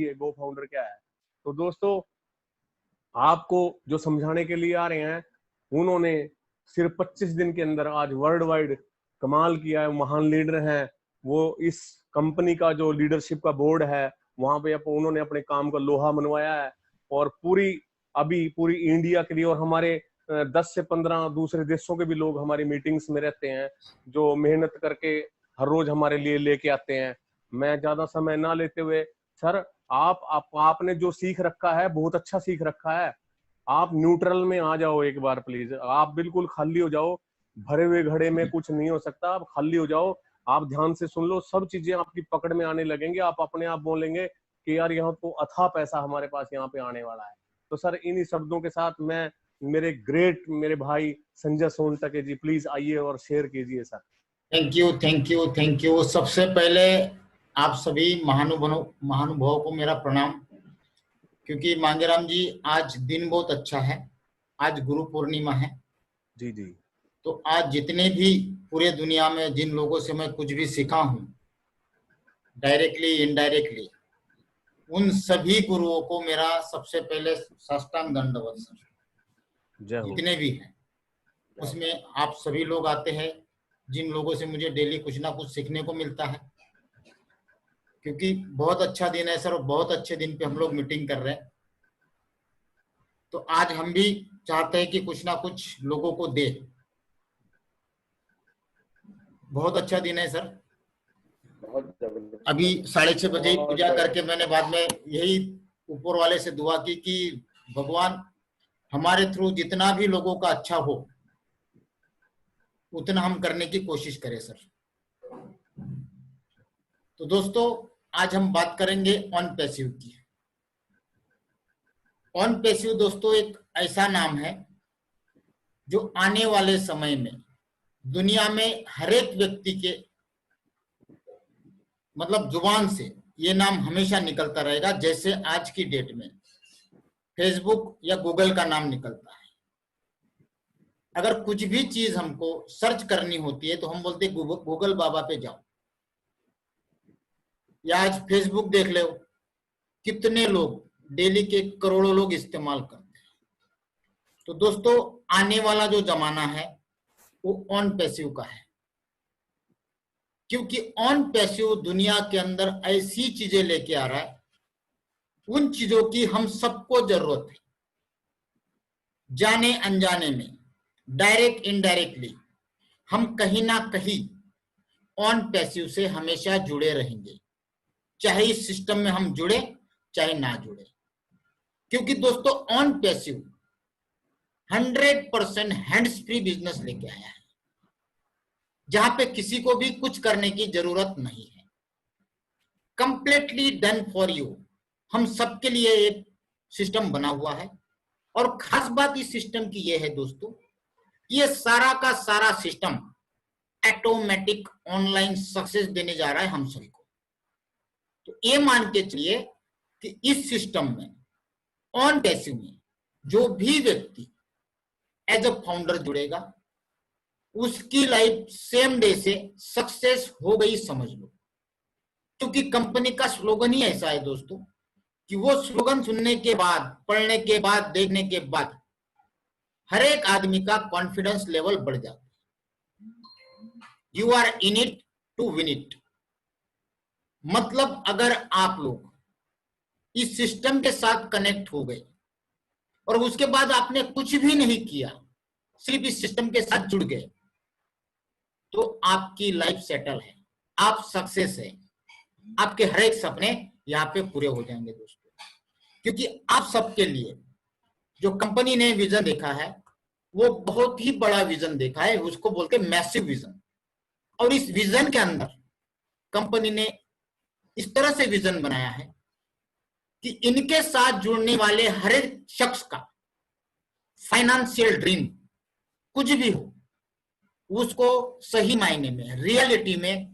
होती है, गो फाउंडर क्या है। तो दोस्तों आपको जो समझाने के लिए आ रहे हैं, उन्होंने सिर्फ 25 दिन के अंदर आज वर्ल्ड वाइड कमाल किया है। महान लीडर हैं वो। इस कंपनी का जो लीडरशिप का बोर्ड है वहां पे उन्होंने अपने काम का लोहा मनवाया है, और पूरी इंडिया के लिए और हमारे 10 से 15 दूसरे देशों के भी लोग हमारी मीटिंग्स में रहते हैं, जो मेहनत करके हर रोज हमारे लिए लेके आते हैं। मैं ज्यादा समय ना लेते हुए सर, आपने जो सीख रखा है बहुत अच्छा सीख रखा है। आप न्यूट्रल में आ जाओ एक बार प्लीज, आप बिल्कुल खाली हो जाओ। भरे हुए घड़े में कुछ नहीं हो सकता, आप खाली हो जाओ। आप ध्यान से सुन लो, सब चीजें आपकी पकड़ में आने लगेंगे। आप अपने आप बोलेंगे कि यार यहाँ तो अथाह पैसा हमारे पास यहाँ पे आने वाला है। तो सर इन्हीं शब्दों के साथ मैं मेरे भाई संजय सोनटके जी, प्लीज आइए और शेयर कीजिए sir. Thank you, thank you, thank you. सबसे पहले आप सभी महानुभावों को मेरा प्रणाम, क्योंकि मांगेराम जी आज दिन बहुत अच्छा है। आज गुरु पूर्णिमा है। जी जी। तो आज जितने भी पूरे दुनिया में जिन लोगों से मैं कुछ भी सीखा हूं, डायरेक्टली इनडायरेक्टली, उन सभी गुरुओं को मेरा सबसे पहले साष्टांग दंडवत सर। जितने भी हैं उसमें आप सभी लोग आते हैं, जिन लोगों से मुझे डेली कुछ ना कुछ सीखने को मिलता है, क्योंकि बहुत अच्छा दिन है सर और बहुत अच्छे दिन पे हम लोग मीटिंग कर रहे हैं। तो आज हम भी चाहते हैं कि कुछ ना कुछ लोगों को दे। बहुत अच्छा दिन है सर। अभी 6:30 बजे पूजा करके मैंने बाद में यही ऊपर वाले से दुआ की कि भगवान हमारे थ्रू जितना भी लोगों का अच्छा हो उतना हम करने की कोशिश करें सर। तो दोस्तों आज हम बात करेंगे ऑन पैसिव की। ऑन पैसिव दोस्तों एक ऐसा नाम है जो आने वाले समय में दुनिया में हर एक व्यक्ति के मतलब जुबान से ये नाम हमेशा निकलता रहेगा। जैसे आज की डेट में फेसबुक या गूगल का नाम निकलता है। अगर कुछ भी चीज हमको सर्च करनी होती है तो हम बोलते हैं गूगल बाबा पे जाओ, या आज फेसबुक देख लो, कितने लोग डेली के करोड़ों लोग इस्तेमाल करते हैं। तो दोस्तों आने वाला जो जमाना है वो ऑन पैसिव का है, क्योंकि ऑन पैसिव दुनिया के अंदर ऐसी चीजें लेके आ रहा है, उन चीजों की हम सबको जरूरत है। जाने अनजाने में, डायरेक्ट इनडायरेक्टली, हम कहीं ना कहीं ऑन पैसिव से हमेशा जुड़े रहेंगे, चाहे इस सिस्टम में हम जुड़े चाहे ना जुड़े। क्योंकि दोस्तों on passive 100% hands free business लेके आया है, जहां पे किसी को भी कुछ करने की जरूरत नहीं है। Completely done for you. हम सबके लिए एक सिस्टम बना हुआ है, और खास बात इस सिस्टम की यह है दोस्तों, ये सारा का सारा सिस्टम ऑटोमेटिक ऑनलाइन सक्सेस देने जा रहा है हम सभी को। तो ये मान के चलिए कि इस सिस्टम में ऑन पैसिव में जो भी व्यक्ति एज अ फाउंडर जुड़ेगा उसकी लाइफ सेम डे से सक्सेस हो गई समझ लो। क्योंकि कंपनी का स्लोगन ही ऐसा है दोस्तों कि वो स्लोगन सुनने के बाद, पढ़ने के बाद, देखने के बाद हर एक आदमी का कॉन्फिडेंस लेवल बढ़ जाता है। You are in it to win it. मतलब अगर आप लोग इस सिस्टम के साथ कनेक्ट हो गए और उसके बाद आपने कुछ भी नहीं किया, सिर्फ इस सिस्टम के साथ जुड़ गए, तो आपकी लाइफ सेटल है, आप सक्सेस है, आपके हर एक सपने यहाँ पे पूरे हो जाएंगे दोस्तों। क्योंकि आप सबके लिए जो कंपनी ने विजन देखा है वो बहुत ही बड़ा विजन देखा है, उसको बोलते हैं मैसिव विजन। और इस विजन के अंदर कंपनी ने इस तरह से विजन बनाया है कि इनके साथ जुड़ने वाले हर एक शख्स का फाइनेंशियल ड्रीम कुछ भी हो, उसको सही मायने में, रियलिटी में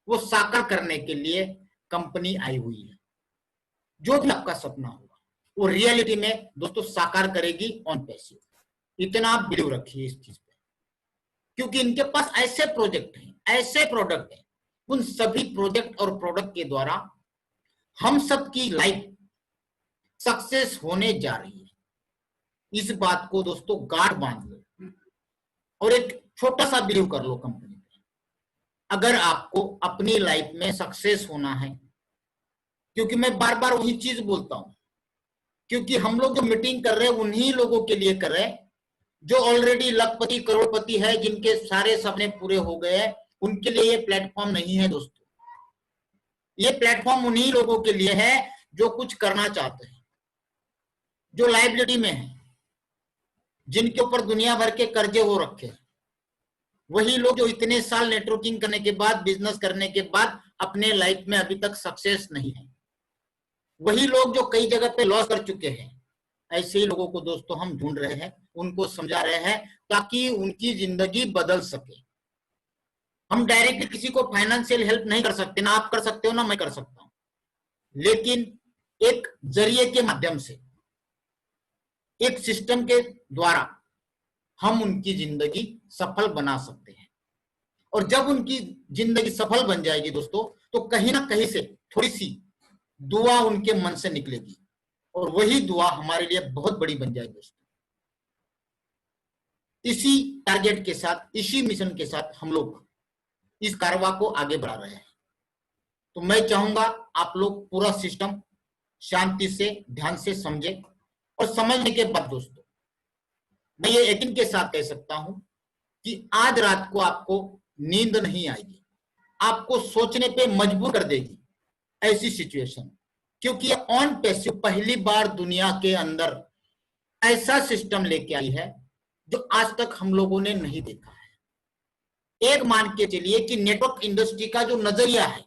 वो साकार करने के लिए कंपनी आई हुई है। जो भी आपका सपना होगा वो रियलिटी में दोस्तों साकार करेगी ऑन पैसिव। इतना आप बिलीव रखिए इस चीज पे, क्योंकि इनके पास ऐसे प्रोजेक्ट हैं, ऐसे प्रोडक्ट हैं, उन सभी प्रोजेक्ट और प्रोडक्ट के द्वारा हम सबकी लाइफ सक्सेस होने जा रही है। इस बात को दोस्तों गांठ बांध लो और एक छोटा सा बिलीव कर लो कंपनी पे। अगर आपको अपनी लाइफ में सक्सेस होना है, क्योंकि मैं बार बार वही चीज बोलता हूं, क्योंकि हम लोग जो मीटिंग कर रहे हैं उन्हीं लोगों के लिए कर रहे हैं जो ऑलरेडी लखपति करोड़पति है, जिनके सारे सपने पूरे हो गए हैं। उनके लिए ये प्लेटफॉर्म नहीं है दोस्तों। ये प्लेटफॉर्म उन्हीं लोगों के लिए है जो कुछ करना चाहते हैं, जो लाइबिलिटी में है, जिनके ऊपर दुनिया भर के कर्जे हो रखे हैं। वही लोग जो इतने साल नेटवर्किंग करने के बाद, बिजनेस करने के बाद अपने लाइफ में अभी तक सक्सेस नहीं है। वही लोग जो कई जगह पे लॉस कर चुके हैं। ऐसे ही लोगों को दोस्तों हम ढूंढ रहे हैं, उनको समझा रहे हैं ताकि उनकी जिंदगी बदल सके। हम डायरेक्टली किसी को फाइनेंशियल हेल्प नहीं कर सकते, ना आप कर सकते हो ना मैं कर सकता हूं, लेकिन एक जरिए के माध्यम से, एक सिस्टम के द्वारा हम उनकी जिंदगी सफल बना सकते हैं। और जब उनकी जिंदगी सफल बन जाएगी दोस्तों, तो कहीं ना कहीं से थोड़ी सी दुआ उनके मन से निकलेगी और वही दुआ हमारे लिए बहुत बड़ी बन जाएगी दोस्तों। इसी टारगेट के साथ, इसी मिशन के साथ हम लोग इस कारवा को आगे बढ़ा रहे हैं। तो मैं चाहूंगा आप लोग पूरा सिस्टम शांति से, ध्यान से समझे, और समझने के बाद दोस्तों मैं ये यकीन के साथ कह सकता हूं कि आज रात को आपको नींद नहीं आएगी, आपको सोचने पे मजबूर कर देगी ऐसी सिचुएशन। क्योंकि ऑन पैसिव पहली बार दुनिया के अंदर ऐसा सिस्टम लेके आई है जो आज तक हम लोगों ने नहीं देखा है। एक मान के चलिए कि नेटवर्क इंडस्ट्री का जो नजरिया है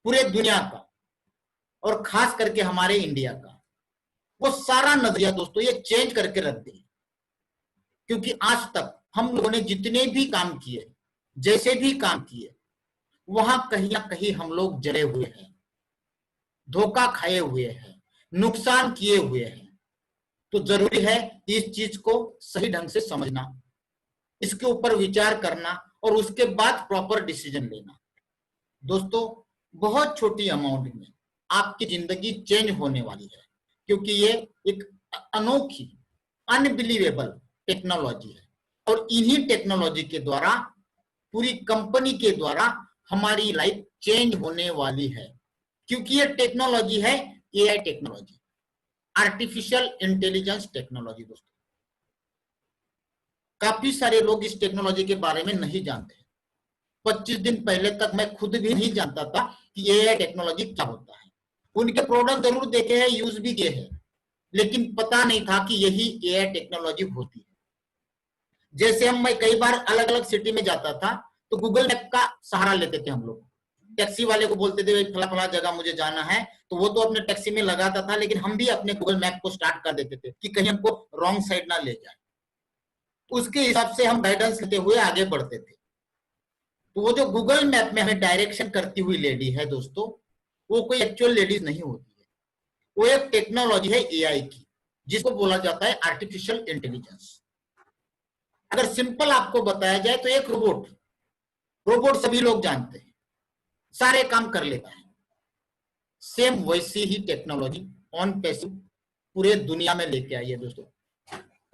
पूरे दुनिया का और खास करके हमारे इंडिया का, वो सारा नजरिया दोस्तों ये चेंज करके रख देगी। क्योंकि आज तक हम लोगों ने जितने भी काम किए, जैसे भी काम किए, वहां कहीं ना कहीं हम लोग जले हुए हैं, धोखा खाए हुए हैं, नुकसान किए हुए हैं। तो जरूरी है इस चीज को सही ढंग से समझना, इसके ऊपर विचार करना और उसके बाद प्रॉपर डिसीजन लेना। दोस्तों बहुत छोटी अमाउंट में आपकी जिंदगी चेंज होने वाली है, क्योंकि ये एक अनोखी, अनबिलीवेबल टेक्नोलॉजी है। और इन्हीं टेक्नोलॉजी के द्वारा, पूरी कंपनी के द्वारा हमारी लाइफ चेंज होने वाली है। क्योंकि ये टेक्नोलॉजी है AI technology, artificial intelligence technology. दोस्तों काफी सारे लोग इस टेक्नोलॉजी के बारे में नहीं जानते। 25 दिन पहले तक मैं खुद भी नहीं जानता था कि एआई टेक्नोलॉजी क्या होता है। उनके प्रोडक्ट जरूर देखे हैं, यूज भी किए हैं, लेकिन पता नहीं था कि यही एआई टेक्नोलॉजी होती है। जैसे मैं कई बार अलग अलग सिटी में जाता था तो गूगल मैप का सहारा लेते थे हम लोग। टैक्सी वाले को बोलते थे फला फला जगह मुझे जाना है, तो वो तो अपने टैक्सी में लगाता था, लेकिन हम भी अपने गूगल मैप को स्टार्ट कर देते थे कि कहीं हमको रॉन्ग साइड ना ले जाए। उसके हिसाब से हम गाइडेंस लेते हुए आगे बढ़ते थे। तो वो जो गूगल मैप में हमें डायरेक्शन करती हुई लेडी है दोस्तों, वो कोई एक्चुअल लेडीज नहीं होती है, वो एक टेक्नोलॉजी है एआई की, जिसको बोला जाता है आर्टिफिशियल इंटेलिजेंस। अगर सिंपल आपको बताया जाए तो एक रोबोट सभी लोग जानते हैं, सारे काम कर लेता है। सेम वैसी ही टेक्नोलॉजी ऑन पैसिव पूरे दुनिया में लेके आई है दोस्तों।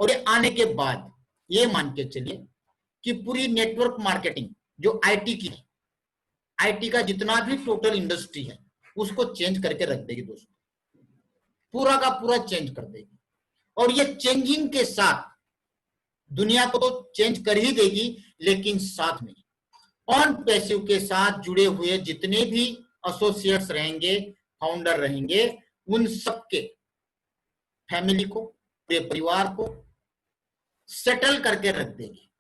और ये आने के बाद ये मान के चलिए कि पूरी नेटवर्क मार्केटिंग जो आईटी की है, आईटी का जितना भी टोटल इंडस्ट्री है, उसको चेंज करके रख देगी दोस्तों, पूरा का पूरा चेंज कर देगी। और ये चेंजिंग के साथ दुनिया को तो चेंज कर ही देगी, लेकिन साथ में ऑन पैसिव के साथ जुड़े हुए जितने भी एसोसिएट्स रहेंगे, फाउंडर रहेंगे, उन सबके फैमिली को, पूरे परिवार को सेटल करके रख देगी,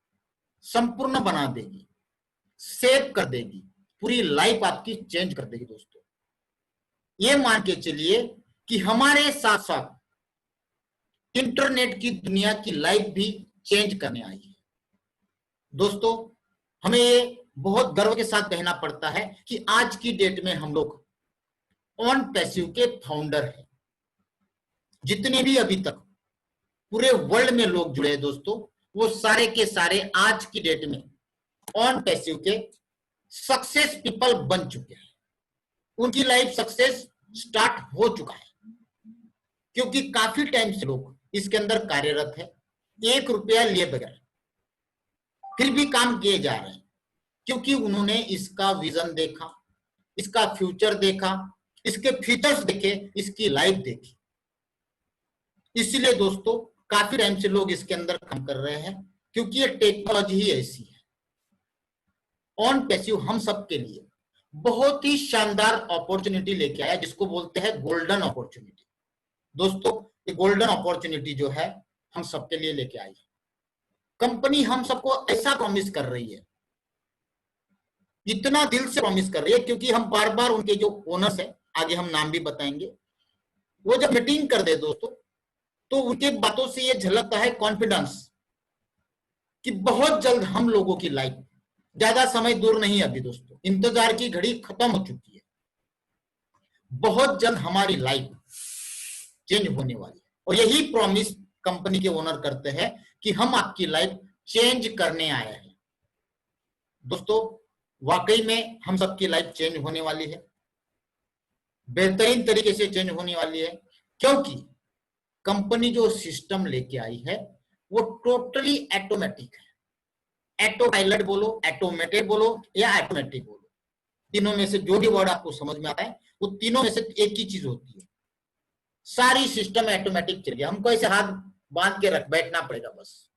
संपूर्ण बना देगी, सेव कर देगी, पूरी लाइफ आपकी चेंज कर देगी दोस्तों। ये मान के चलिए कि हमारे साथ साथ इंटरनेट की दुनिया की लाइफ भी चेंज करने आई है दोस्तों। हमें ये बहुत गर्व के साथ कहना पड़ता है कि आज की डेट में हम लोग ऑन पैसिव के फाउंडर हैं। जितने भी अभी तक पूरे वर्ल्ड में लोग जुड़े हैं दोस्तों, वो सारे के सारे आज की डेट में ऑन पैसिव के सक्सेस पीपल बन चुके हैं। उनकी लाइफ सक्सेस स्टार्ट हो चुका है, क्योंकि काफी टाइम से लोग इसके अंदर कार्यरत है, 1 रुपया लिए बगैर, फिर भी काम किए जा रहे हैं, क्योंकि उन्होंने इसका विजन देखा, इसका फ्यूचर देखा, इसके फीचर्स देखे, इसकी लाइफ देखी। इसीलिए दोस्तों काफी टाइम से लोग इसके अंदर काम कर रहे हैं, क्योंकि ये टेक्नोलॉजी ही ऐसी है। ऑन पैसिव हम सबके लिए बहुत ही शानदार अपॉर्चुनिटी लेके आया, जिसको बोलते हैं गोल्डन अपॉर्चुनिटी। दोस्तों ये गोल्डन अपॉर्चुनिटी जो है हम सबके लिए लेके आई है। कंपनी हम सबको ऐसा प्रॉमिस कर रही है, इतना दिल से प्रॉमिस कर रही है, क्योंकि हम बार बार उनके जो ओनर्स है, आगे हम नाम भी बताएंगे, वो जब मीटिंग कर दे दोस्तों, तो उनके बातों से ये झलकता है कॉन्फिडेंस कि बहुत जल्द हम लोगों की लाइफ, ज्यादा समय दूर नहीं अभी दोस्तों, इंतजार की घड़ी खत्म हो चुकी है, बहुत जल्द हमारी लाइफ चेंज होने वाली है। और यही प्रॉमिस कंपनी के ओनर करते हैं कि हम आपकी लाइफ चेंज करने आए हैं। दोस्तों वाकई में हम सबकी लाइफ चेंज होने वाली है, बेहतरीन तरीके से चेंज होने वाली है, क्योंकि कंपनी जो सिस्टम लेके आई है वो टोटली ऑटोमेटिक है। ऑटो पायलट बोलो, ऑटोमेटेड बोलो या ऑटोमेटिक बोलो, तीनों में से जो भी वर्ड आपको समझ में आता है, वो तीनों में से एक ही चीज होती है। सारी सिस्टम ऑटोमेटिक चल गया, हमको ऐसे हाथ बांध के रख बैठना पड़ेगा बस,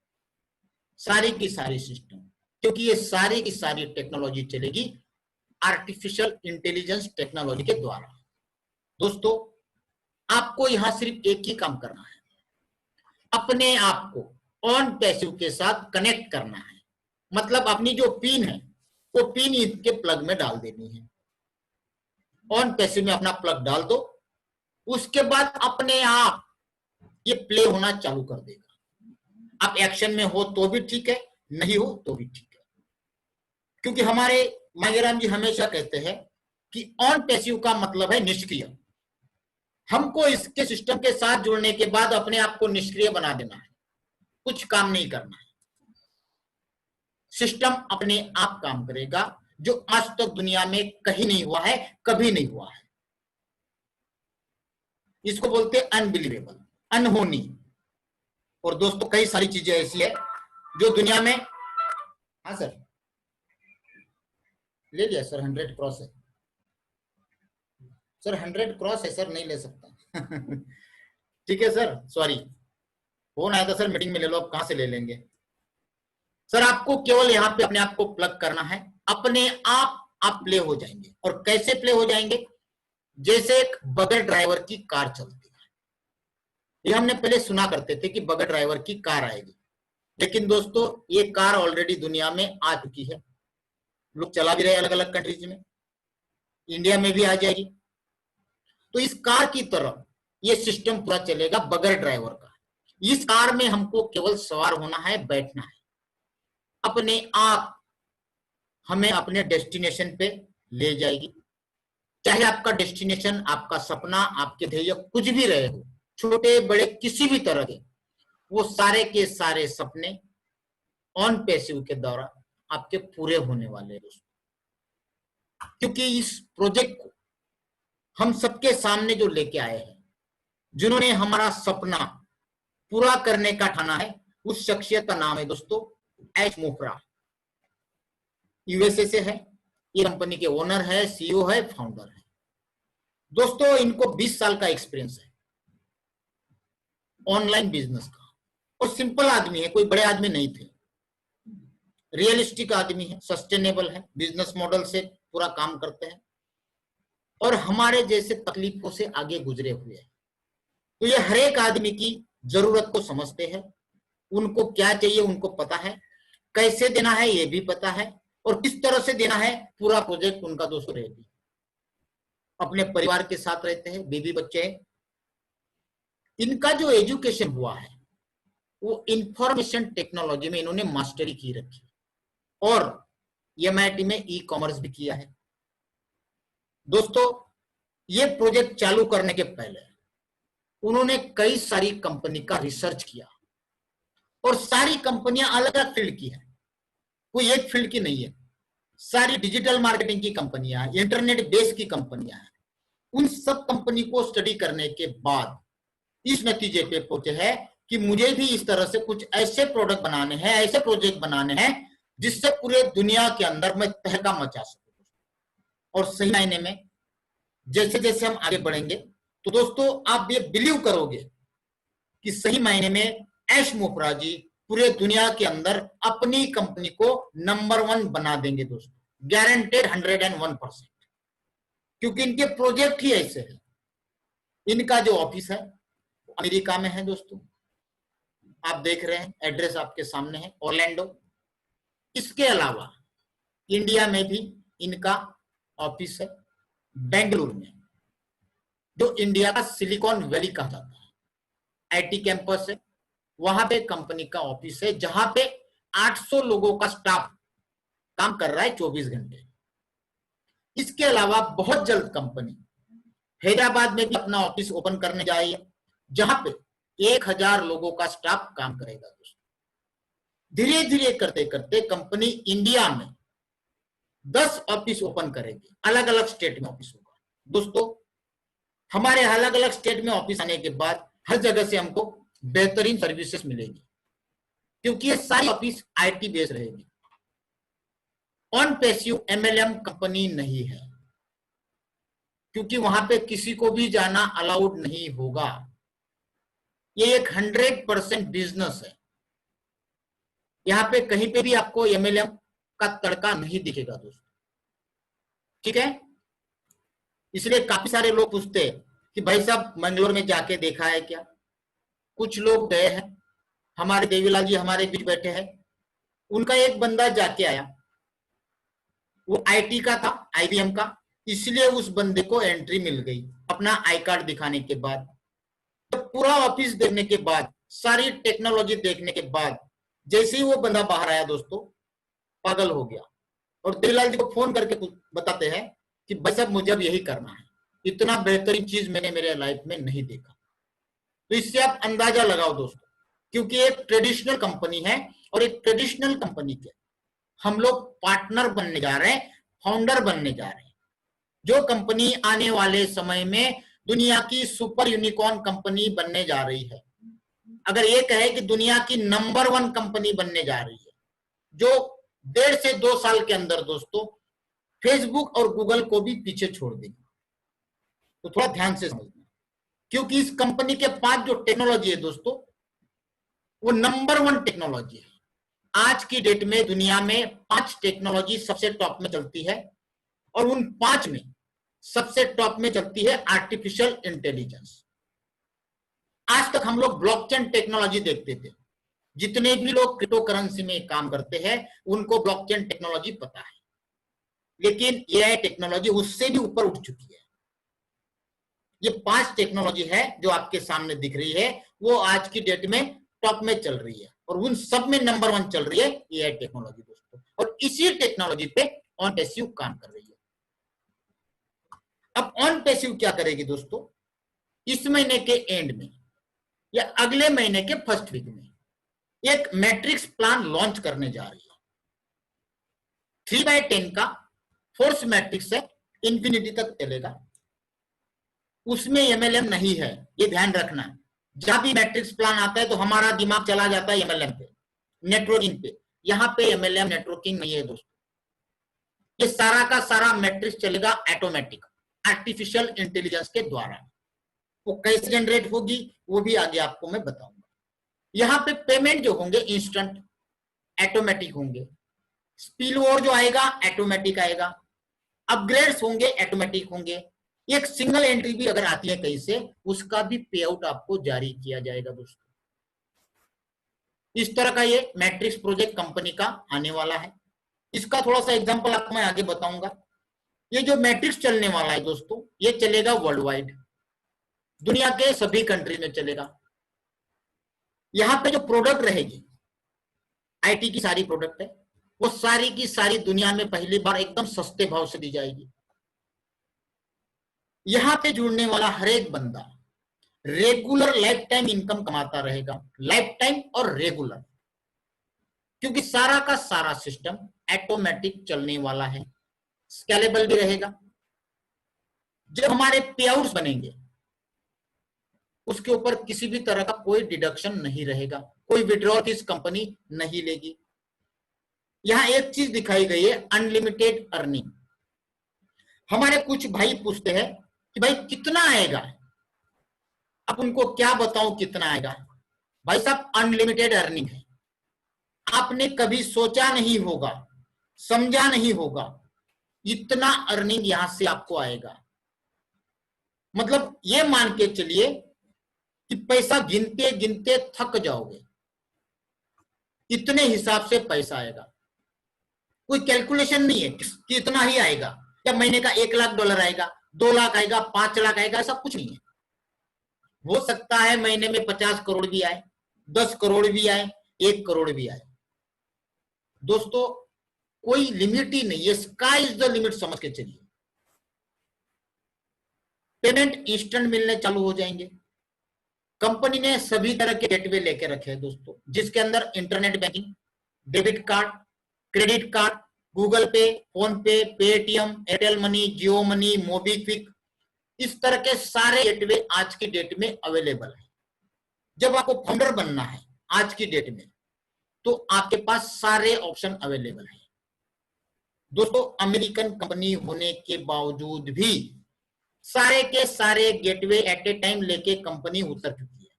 सारी की सारी सिस्टम, क्योंकि ये सारी की सारी टेक्नोलॉजी चलेगी आर्टिफिशियल इंटेलिजेंस टेक्नोलॉजी के द्वारा। दोस्तों आपको यहां सिर्फ एक ही काम करना है, अपने आप को ऑन पैसिव के साथ कनेक्ट करना है। मतलब अपनी जो पिन है वो पिन इसके प्लग में डाल देनी है, ऑन पैसिव में अपना प्लग डाल दो, उसके बाद अपने आप ये प्ले होना चालू कर देगा। आप एक्शन में हो तो भी ठीक है, नहीं हो तो भी ठीक है, क्योंकि हमारे मांगेराम जी हमेशा कहते हैं कि ऑन पैसिव का मतलब है निष्क्रिय। हमको इसके सिस्टम के साथ जुड़ने के बाद अपने आप को निष्क्रिय बना देना है, कुछ काम नहीं करना है, सिस्टम अपने आप काम करेगा, जो आज तक दुनिया में कहीं नहीं हुआ है, कभी नहीं हुआ है। इसको बोलते हैं अनबिलीवेबल, अनहोनी। और दोस्तों कई सारी चीजें ऐसी है जो दुनिया में, हाँ सर ले लिया सर, 100 क्रॉस है सर, 100 क्रॉस है सर, नहीं ले सकता ठीक है सर, सॉरी फोन आया था सर, मीटिंग में ले लो, आप कहां से ले लेंगे सर। आपको केवल यहाँ पे अपने आप को प्लग करना है, अपने आप प्ले हो जाएंगे। और कैसे प्ले हो जाएंगे? जैसे एक बगैर ड्राइवर की कार चलती है, ये हमने पहले सुना करते थे कि बगैर ड्राइवर की कार आएगी, लेकिन दोस्तों ये कार ऑलरेडी दुनिया में आ चुकी है, लोग चला भी रहे अलग अलग कंट्रीज में, इंडिया में भी आ जाएगी। तो इस कार की तरह ये सिस्टम पूरा चलेगा बगैर ड्राइवर का। इस कार में हमको केवल सवार होना है, बैठना है, अपने आप हमें अपने डेस्टिनेशन पे ले जाएगी। चाहे आपका डेस्टिनेशन, आपका सपना, आपके ध्येय कुछ भी रहे हो, छोटे बड़े किसी भी तरह के, वो सारे के सारे सपने ऑन पैसिव के द्वारा आपके पूरे होने वाले हैं दोस्तों। क्योंकि इस प्रोजेक्ट को हम सबके सामने जो लेके आए हैं, जिन्होंने हमारा सपना पूरा करने का ठाना है, उस शख्सियत का नाम है दोस्तों एच मोफ्रा। यूएसए से है, ये कंपनी के ओनर है, सीईओ है, फाउंडर है। दोस्तों इनको 20 साल का एक्सपीरियंस है ऑनलाइन बिजनेस का, और सिंपल आदमी है, कोई बड़े आदमी नहीं थे, रियलिस्टिक आदमी है, सस्टेनेबल है, बिजनेस मॉडल से पूरा काम करते हैं, और हमारे जैसे तकलीफों से आगे गुजरे हुए हैं। तो ये हर एक आदमी की जरूरत को समझते हैं, उनको क्या चाहिए उनको पता है, कैसे देना है ये भी पता है, और किस तरह से देना है पूरा प्रोजेक्ट उनका दोस्तों रहती है। अपने परिवार के साथ रहते हैं, बीवी बच्चे हैं। इनका जो एजुकेशन हुआ है वो इंफॉर्मेशन टेक्नोलॉजी में इन्होंने मास्टरी की रखी, और MIT में ई-कॉमर्स भी किया है। दोस्तों ये प्रोजेक्ट चालू करने के पहले उन्होंने कई सारी कंपनी का रिसर्च किया, और सारी कंपनियां अलग अलग फील्ड की है, कोई एक फील्ड की नहीं है, सारी डिजिटल मार्केटिंग की कंपनियां हैं, इंटरनेट बेस की कंपनियां हैं, उन सब कंपनी को स्टडी करने के बाद इस नतीजे पे पहुंचे हैं कि मुझे भी इस तरह से कुछ ऐसे प्रोडक्ट बनाने हैं, ऐसे प्रोजेक्ट बनाने हैं जिससे पूरे दुनिया के अंदर मैं तहलका मचा सकूं। और सही मायने में जैसे जैसे हम आगे बढ़ेंगे तो दोस्तों आप ये बिलीव करोगे कि सही मायने में ऐश मोपरा जी पूरे दुनिया के अंदर अपनी कंपनी को नंबर 1 बना देंगे दोस्तों, गारंटेड 101%, क्योंकि इनके प्रोजेक्ट ही ऐसे हैं। इनका जो ऑफिस है अमेरिका में है दोस्तों, आप देख रहे हैं, एड्रेस आपके सामने है, ऑरलैंडो। इसके अलावा इंडिया में भी इनका ऑफिस है बेंगलुरु में, जो इंडिया का सिलिकॉन वैली कहा जाता है, आईटी कैंपस है। वहां पे कंपनी का ऑफिस है जहां पे 800 लोगों का स्टाफ काम कर रहा है 24 घंटे। इसके अलावा बहुत जल्द कंपनी हैदराबाद में भी अपना ऑफिस ओपन करने जा रही है जहां पे 1000 लोगों का स्टाफ काम करेगा दोस्तों। धीरे धीरे करते करते कंपनी इंडिया में 10 ऑफिस ओपन करेगी, अलग अलग स्टेट में ऑफिस होगा दोस्तों। हमारे अलग अलग स्टेट में ऑफिस आने के बाद हर जगह से हमको बेहतरीन सर्विसेज मिलेगी, क्योंकि ये सारी ऑफिस आईटी बेस्ड रहेगी। ऑन पैसिव एमएलएम कंपनी नहीं है, क्योंकि वहां पे किसी को भी जाना अलाउड नहीं होगा। ये एक 100% बिजनेस है। यहां पे कहीं पे भी आपको एमएलएम का तड़का नहीं दिखेगा दोस्तों, ठीक है। इसलिए काफी सारे लोग पूछते हैं कि भाई साहब मंगलोर में जाके देखा है क्या? कुछ लोग गए हैं, हमारे देवीलाल जी हमारे बीच बैठे हैं, उनका एक बंदा जाके आया, वो आईटी का था, आईबीएम का, इसलिए उस बंदे को एंट्री मिल गई अपना आई कार्ड दिखाने के बाद। तो पूरा ऑफिस देखने के बाद, सारी टेक्नोलॉजी देखने के बाद, जैसे ही वो बंदा बाहर आया दोस्तों, पागल हो गया और देवीलाल जी को फोन करके बताते हैं कि भाई साहब मुझे अब यही करना है, इतना बेहतरीन चीज मैंने मेरे लाइफ में नहीं देखा। तो इससे आप अंदाजा लगाओ दोस्तों, क्योंकि एक ट्रेडिशनल कंपनी है और एक ट्रेडिशनल कंपनी के हम लोग पार्टनर बनने जा रहे हैं, फाउंडर बनने जा रहे हैं, जो कंपनी आने वाले समय में दुनिया की सुपर यूनिकॉर्न कंपनी बनने जा रही है। अगर ये कहे कि दुनिया की नंबर 1 कंपनी बनने जा रही है, जो 1.5 से 2 साल के अंदर दोस्तों फेसबुक और गूगल को भी पीछे छोड़ देगी। तो थोड़ा ध्यान से समझना, क्योंकि इस कंपनी के पास जो टेक्नोलॉजी है दोस्तों, वो नंबर 1 टेक्नोलॉजी है। आज की डेट में दुनिया में 5 टेक्नोलॉजी सबसे टॉप में चलती है और उन 5 में सबसे टॉप में चलती है आर्टिफिशियल इंटेलिजेंस। आज तक हम लोग ब्लॉकचेन टेक्नोलॉजी देखते थे, जितने भी लोग क्रिप्टो करेंसी में काम करते हैं उनको ब्लॉकचेन टेक्नोलॉजी पता है, लेकिन एआई टेक्नोलॉजी उससे भी ऊपर उठ चुकी है। ये 5 टेक्नोलॉजी है जो आपके सामने दिख रही है, वो आज की डेट में टॉप में चल रही है और उन सब में नंबर 1 चल रही है एआई टेक्नोलॉजी दोस्तों, और इसी टेक्नोलॉजी पे ऑन पैसिव काम कर रही है। अब ऑन पैसिव क्या करेगी दोस्तों, इस महीने के एंड में या अगले महीने के फर्स्ट वीक में एक मैट्रिक्स प्लान लॉन्च करने जा रही है। 3/10 का फोर्स मैट्रिक्स है, इंफिनिटी तक चलेगा, उसमें एमएलएम नहीं है, ये ध्यान रखना। जहां भी मैट्रिक्स प्लान आता है तो हमारा दिमाग चला जाता है एमएलएम पे, नेटवर्किंग पे। यहां पे एमएलएम नेटवर्किंग नहीं है दोस्तों, ये सारा का सारा मैट्रिक्स चलेगा ऑटोमेटिक, आर्टिफिशियल इंटेलिजेंस के द्वारा। वो कैसे जनरेट होगी वो भी आगे आपको मैं बताऊंगा। यहां पे पेमेंट जो होंगे इंस्टेंट ऑटोमेटिक होंगे, स्पिल ओवर जो आएगा ऑटोमेटिक आएगा, अपग्रेड्स होंगे ऑटोमेटिक होंगे, एक सिंगल एंट्री भी अगर आती है कहीं से उसका भी पे आउट आपको जारी किया जाएगा दोस्तों। इस तरह का ये मैट्रिक्स प्रोजेक्ट कंपनी का आने वाला है। इसका थोड़ा सा एग्जांपल आपको मैं आगे बताऊंगा। ये जो मैट्रिक्स चलने वाला है दोस्तों, ये चलेगा वर्ल्ड वाइड, दुनिया के सभी कंट्री में चलेगा। यहां पे जो प्रोडक्ट रहेगी, आईटी की सारी प्रोडक्ट है, वो सारी की सारी दुनिया में पहली बार एकदम सस्ते भाव से दी जाएगी। यहां पे जुड़ने वाला हर एक बंदा रेगुलर लाइफ टाइम इनकम कमाता रहेगा, लाइफ टाइम और रेगुलर, क्योंकि सारा का सारा सिस्टम ऑटोमेटिक चलने वाला है, स्केलेबल भी रहेगा। जब हमारे पे आउट्स बनेंगे उसके ऊपर किसी भी तरह का कोई डिडक्शन नहीं रहेगा, कोई विड्रॉल फीस कंपनी नहीं लेगी। यहां एक चीज दिखाई गई है, अनलिमिटेड अर्निंग। हमारे कुछ भाई पूछते हैं कि भाई कितना आएगा, अब उनको क्या बताऊं कितना आएगा। भाई साहब अनलिमिटेड अर्निंग है, आपने कभी सोचा नहीं होगा, समझा नहीं होगा, इतना अर्निंग यहां से आपको आएगा। मतलब ये मान के चलिए कि पैसा गिनते गिनते थक जाओगे, इतने हिसाब से पैसा आएगा। कोई कैलकुलेशन नहीं है कि इतना ही आएगा, या महीने का $1,00,000 आएगा, 2 लाख आएगा, 5 लाख आएगा, ऐसा कुछ नहीं है। हो सकता है महीने में 50 करोड़ भी आए, 10 करोड़ भी आए, 1 करोड़ भी आए। दोस्तों कोई लिमिट ही नहीं है, स्काई इज द लिमिट समझ के चलिए। पेमेंट इंस्टेंट मिलने चालू हो जाएंगे। कंपनी ने सभी तरह के गेटवे लेके रखे हैं दोस्तों, जिसके अंदर internet banking, debit card, credit card, Google पे, फोन पे, पेटीएम, एयरटेल मनी, जियो मनी, मोबीक्विक, इस तरह के सारे गेटवे आज की डेट में अवेलेबल है। जब आपको फाउंडर बनना है आज की डेट में, तो आपके पास सारे ऑप्शन अवेलेबल है। दोस्तों अमेरिकन कंपनी होने के बावजूद भी सारे के सारे गेटवे एट ए टाइम लेके कंपनी उतर चुकी है।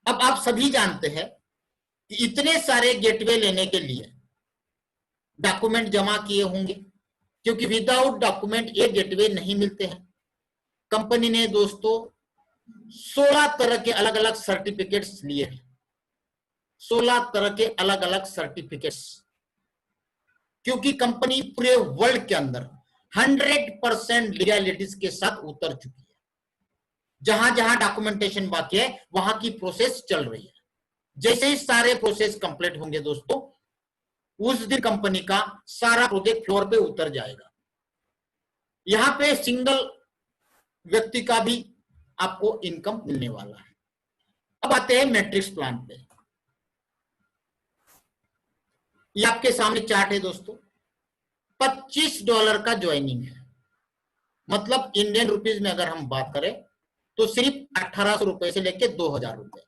अब आप सभी जानते हैं कि इतने सारे गेटवे लेने के लिए डॉक्यूमेंट जमा किए होंगे, क्योंकि विदाउट डॉक्यूमेंट ये गेटवे नहीं मिलते हैं। कंपनी ने दोस्तों 16 तरह के अलग अलग सर्टिफिकेट्स लिए हैं, 16 तरह के अलग अलग सर्टिफिकेट्स, क्योंकि कंपनी पूरे वर्ल्ड के अंदर 100% लीगलिटीज के साथ उतर चुकी है। जहां जहां डॉक्यूमेंटेशन बाकी है वहां की प्रोसेस चल रही है। जैसे ही सारे प्रोसेस कंप्लीट होंगे दोस्तों, उस दिन कंपनी का सारा प्रोजेक्ट फ्लोर पे उतर जाएगा। यहां पे सिंगल व्यक्ति का भी आपको इनकम मिलने वाला है। अब आते हैं मैट्रिक्स प्लान पे। ये आपके सामने चार्ट है दोस्तों, $25 का ज्वाइनिंग है। मतलब इंडियन रुपीज में अगर हम बात करें तो सिर्फ 1800 रुपए से लेके 2000 रुपए।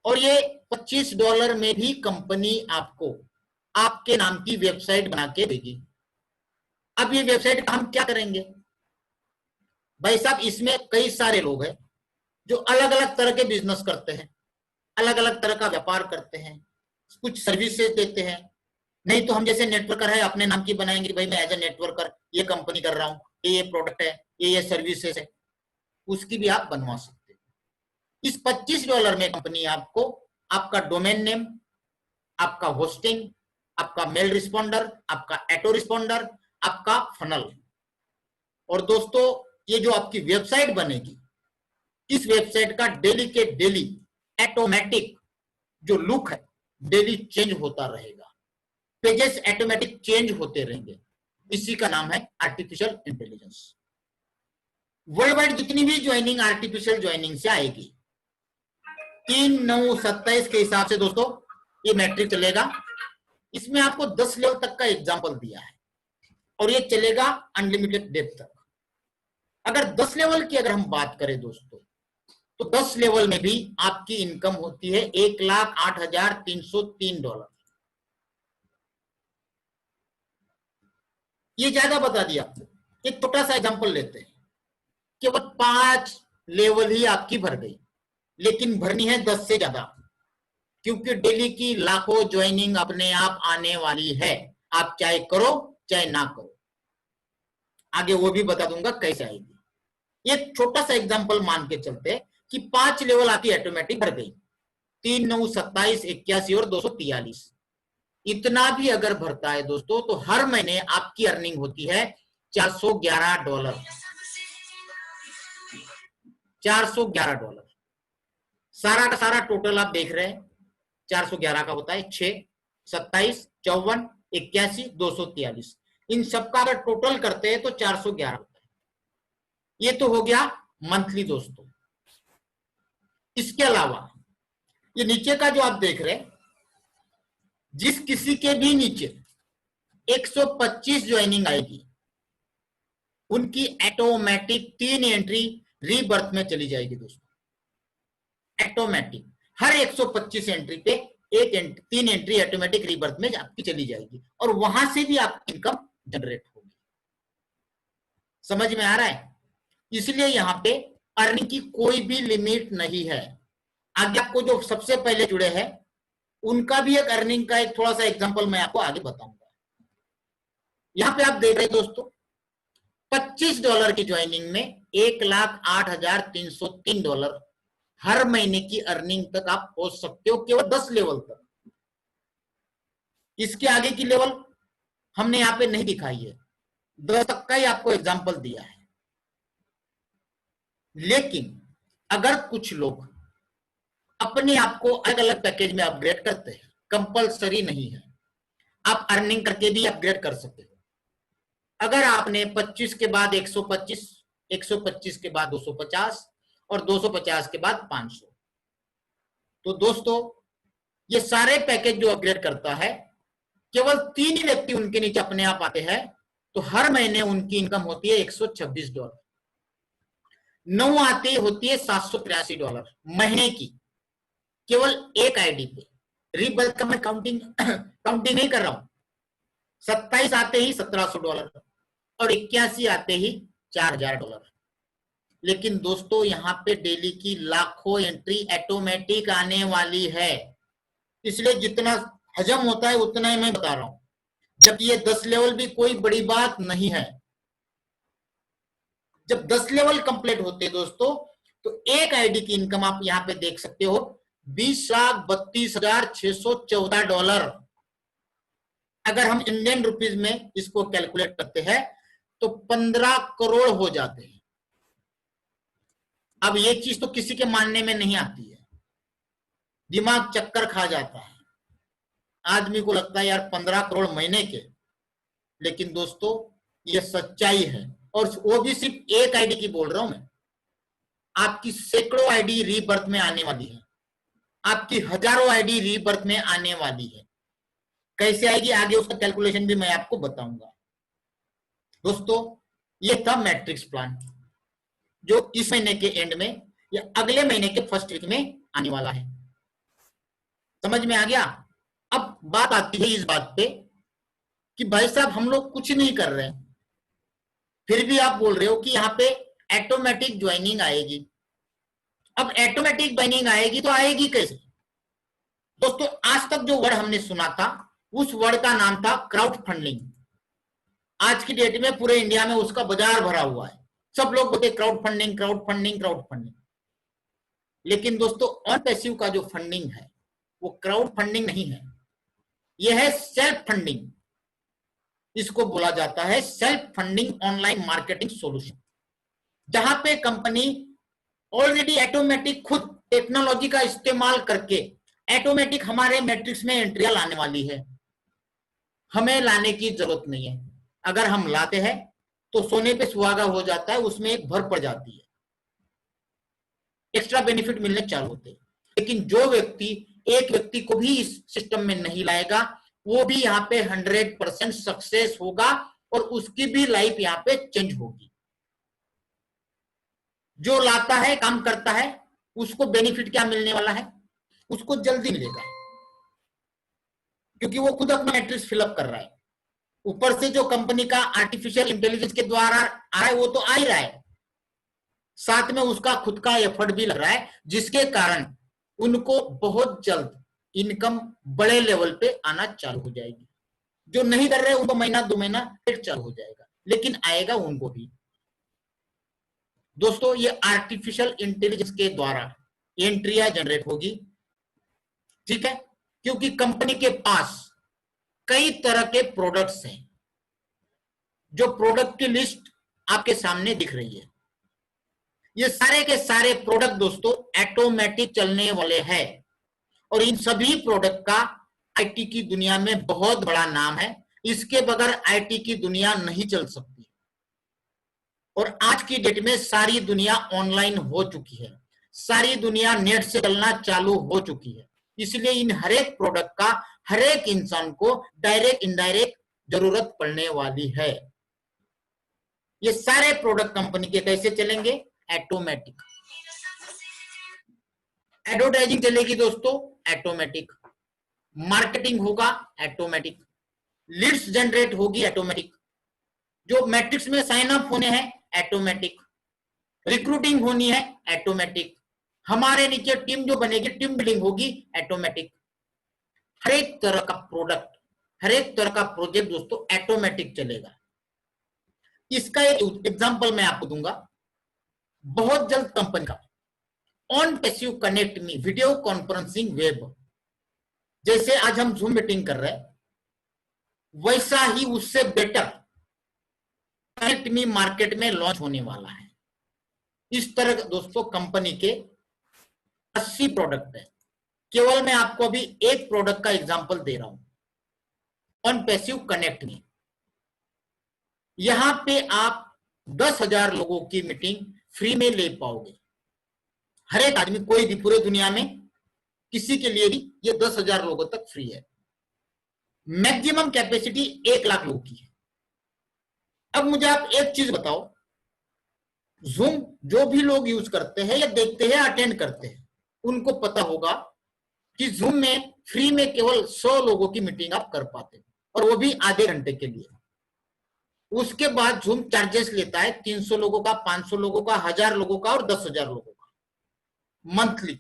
और ये $25 में भी कंपनी आपको आपके नाम की वेबसाइट बना के देगी। अब ये वेबसाइट का हम क्या करेंगे भाई साहब, इसमें कई सारे लोग हैं जो अलग अलग तरह के बिजनेस करते हैं, अलग अलग तरह का व्यापार करते हैं, कुछ सर्विसेज देते हैं। नहीं तो हम जैसे नेटवर्कर है अपने नाम की बनाएंगे, भाई मैं एज ए नेटवर्कर ये कंपनी कर रहा हूँ, ये प्रोडक्ट है, ये सर्विसेज है, उसकी भी आप बनवा सकते हैं। इस $25 में कंपनी आपको आपका डोमेन नेम, आपका होस्टिंग, आपका मेल रिस्पॉन्डर, आपका ऑटो रिस्पॉन्डर, आपका फनल, और दोस्तों ये जो आपकी वेबसाइट बनेगी, इस वेबसाइट का डेली के डेली ऑटोमेटिक जो लुक है डेली चेंज होता रहेगा, पेजेस ऑटोमेटिक चेंज होते रहेंगे। इसी का नाम है आर्टिफिशियल इंटेलिजेंस। वर्ल्ड वाइड जितनी भी ज्वाइनिंग आर्टिफिशियल ज्वाइनिंग से आएगी, 3-9-27 के हिसाब से दोस्तों ये मैट्रिक चलेगा। इसमें आपको 10 लेवल तक का एग्जांपल दिया है और ये चलेगा अनलिमिटेड डेप्थ तक। अगर 10 लेवल की अगर हम बात करें दोस्तों, तो 10 लेवल में भी आपकी इनकम होती है $1,08,303। ये ज्यादा बता दिया आपको। एक छोटा सा एग्जांपल लेते हैं, केवल 5 लेवल ही आपकी भर गई, लेकिन भरनी है 10 से ज्यादा, क्योंकि डेली की लाखों ज्वाइनिंग अपने आप आने वाली है, आप चाहे करो चाहे ना करो। आगे वो भी बता दूंगा कैसे आएगी। एक छोटा सा एग्जांपल मान के चलते हैं कि 5 लेवल आपकी ऑटोमेटिक भर गई, 3, 9, 27, 81 और 243। इतना भी अगर भरता है दोस्तों, तो हर महीने आपकी अर्निंग होती है $411। $411 सारा का सारा टोटल आप देख रहे हैं, 411 का होता है 6, 27, 54, 81, 243। इन सबका अगर टोटल करते हैं तो 411 होता है। ये तो हो गया मंथली दोस्तों। इसके अलावा ये नीचे का जो आप देख रहे हैं, जिस किसी के भी नीचे 125 ज्वाइनिंग आएगी, उनकी ऑटोमेटिक 3 एंट्री रीबर्थ में चली जाएगी दोस्तों। ऑटोमेटिक हर 125 एंट्री पे 3 एंट्री ऑटोमेटिक रीबर्थ में आपकी चली जाएगी और वहां से भी आपकी इनकम जनरेट होगी। समझ में आ रहा है? इसलिए यहां पे अर्निंग की कोई भी लिमिट नहीं है। आगे आपको जो सबसे पहले जुड़े हैं उनका भी एक अर्निंग का एक थोड़ा सा एग्जांपल मैं आपको आगे बताऊंगा। यहां पे आप देख रहे हैं दोस्तों, $25 की ज्वाइनिंग में $1,08,303 हर महीने की अर्निंग तक आप पहुंच सकते हो, केवल 10 लेवल तक। इसके आगे की लेवल हमने यहां पे नहीं दिखाई है, 10 तक का ही आपको एग्जांपल दिया है। लेकिन अगर कुछ लोग अपने आप को अलग अलग पैकेज में अपग्रेड करते हैं, कंपलसरी नहीं है, आप अर्निंग करके भी अपग्रेड कर सकते हो। अगर आपने 25 के बाद 125, 125 के बाद 250 और 250 के बाद 500, तो दोस्तों ये सारे पैकेज जो अपग्रेड करता है, केवल 3 ही व्यक्ति उनके नीचे अपने आप आते हैं, तो हर महीने उनकी इनकम होती है $126। 9 आती होती है $783 महीने की, केवल एक आईडी पे। रीबर्थ का मैं काउंटिंग नहीं कर रहा हूं। 27 आते ही $1700 और 81 आते ही $4000। लेकिन दोस्तों यहां पे डेली की लाखों एंट्री ऑटोमेटिक आने वाली है, इसलिए जितना हजम होता है उतना ही मैं बता रहा हूं। जब ये 10 लेवल भी कोई बड़ी बात नहीं है। जब 10 लेवल कंप्लीट होते हैं दोस्तों, तो एक आईडी की इनकम आप यहां पे देख सकते हो, $20,32,614। अगर हम इंडियन रुपीज में इसको कैलकुलेट करते हैं तो 15 करोड़ हो जाते हैं। अब ये चीज तो किसी के मानने में नहीं आती है, दिमाग चक्कर खा जाता है। आदमी को लगता है यार 15 करोड़ महीने के, लेकिन दोस्तों ये सच्चाई है। और वो भी सिर्फ एक आईडी की बोल रहा हूं मैं, आपकी सैकड़ों आईडी रीबर्थ में आने वाली है, आपकी हजारों आईडी रीबर्थ में आने वाली है। कैसे आएगी आगे उसका कैलकुलेशन भी मैं आपको बताऊंगा। दोस्तों ये था मैट्रिक्स प्लान, जो इस महीने के एंड में या अगले महीने के फर्स्ट वीक में आने वाला है। समझ में आ गया? अब बात आती है इस बात पे कि भाई साहब हम लोग कुछ नहीं कर रहे हैं, फिर भी आप बोल रहे हो कि यहाँ पे ऑटोमेटिक ज्वाइनिंग आएगी। अब ऑटोमेटिक ज्वाइनिंग आएगी तो आएगी कैसे? दोस्तों आज तक जो वर्ड हमने सुना था उस वर्ड का नाम था क्राउड फंडिंग। आज की डेट में पूरे इंडिया में उसका बाजार भरा हुआ है, सब लोग बोलते crowd funding, crowd funding, crowd funding. लेकिन दोस्तों ऑन पैसिव का जो फंडिंग है वो क्राउड फंडिंग नहीं है, यह है सेल्फ फंडिंग। इसको बोला जाता है self funding online marketing solution, जहां पे कंपनी ऑलरेडी ऑटोमेटिक खुद टेक्नोलॉजी का इस्तेमाल करके ऑटोमेटिक हमारे मैट्रिक्स में एंट्रियां लाने वाली है। हमें लाने की जरूरत नहीं है। अगर हम लाते हैं तो सोने पे सुहागा हो जाता है, उसमें एक भर पड़ जाती है, एक्स्ट्रा बेनिफिट मिलने चालू होते हैं। लेकिन जो व्यक्ति एक व्यक्ति को भी इस सिस्टम में नहीं लाएगा, वो भी यहाँ पे 100% सक्सेस होगा और उसकी भी लाइफ यहाँ पे चेंज होगी। जो लाता है, काम करता है, उसको बेनिफिट क्या मिलने वाला है? उसको जल्दी मिलेगा, क्योंकि वो खुद अपना मैट्रिक्स फिलअप कर रहा है। ऊपर से जो कंपनी का आर्टिफिशियल इंटेलिजेंस के द्वारा आ रहा है वो तो आ ही रहा है, साथ में उसका खुद का एफर्ट भी लग रहा है, जिसके कारण उनको बहुत जल्द इनकम बड़े लेवल पे आना चालू हो जाएगी। जो नहीं कर रहे उनको महीना 2 महीना फिर चालू हो जाएगा, लेकिन आएगा उनको भी। दोस्तों ये आर्टिफिशियल इंटेलिजेंस के द्वारा एंट्रियां जनरेट होगी, ठीक है, क्योंकि कंपनी के पास कई तरह के प्रोडक्ट्स हैं। जो प्रोडक्ट की लिस्ट आपके सामने दिख रही है, ये सारे के सारे प्रोडक्ट दोस्तों ऑटोमेटिक चलने वाले हैं, और इन सभी प्रोडक्ट का आईटी की दुनिया में बहुत बड़ा नाम है। इसके बगैर आईटी की दुनिया नहीं चल सकती। और आज की डेट में सारी दुनिया ऑनलाइन हो चुकी है, सारी दुनिया नेट से चलना चालू हो चुकी है। इसलिए इन हर एक प्रोडक्ट का हर एक इंसान को डायरेक्ट इनडायरेक्ट जरूरत पड़ने वाली है। ये सारे प्रोडक्ट कंपनी के कैसे चलेंगे? ऑटोमेटिक। एडवर्टाइजिंग चलेगी दोस्तों, ऑटोमेटिक। मार्केटिंग होगा, ऑटोमेटिक। लीड्स जनरेट होगी, ऑटोमेटिक। जो मैट्रिक्स में साइन अप होने हैं, ऑटोमेटिक। रिक्रूटिंग होनी है, ऑटोमेटिक। हमारे नीचे टीम जो बनेगी, टीम बिल्डिंग होगी, ऑटोमेटिक। हर एक तरह का प्रोडक्ट, हर एक तरह का प्रोजेक्ट दोस्तों ऑटोमेटिक चलेगा। इसका एक एग्जांपल मैं आपको दूंगा। बहुत जल्द कंपनी का on passive connect me video conferencing web, जैसे आज हम जूम मीटिंग कर रहे हैं, वैसा ही उससे बेटर कनेक्ट मी मार्केट में लॉन्च होने वाला है। इस तरह दोस्तों कंपनी के 80 प्रोडक्ट है। केवल मैं आपको अभी एक प्रोडक्ट का एग्जांपल दे रहा हूं, ऑन पैसिव कनेक्ट मी। यहां पे आप 10,000 लोगों की मीटिंग फ्री में ले पाओगे। हर एक आदमी, कोई भी पूरे दुनिया में किसी के लिए भी ये 10,000 लोगों तक फ्री है। मैक्सिमम कैपेसिटी 1 लाख लोगों की है। अब मुझे आप एक चीज बताओ, जूम जो भी लोग यूज करते हैं या देखते हैं, अटेंड करते हैं, उनको पता होगा कि जूम में फ्री में केवल 100 लोगों की मीटिंग आप कर पाते हैं, और वो भी आधे घंटे के लिए। उसके बाद जूम चार्जेस लेता है 300 लोगों का, 500 लोगों का, 1000 लोगों का और 10,000 लोगों का मंथली।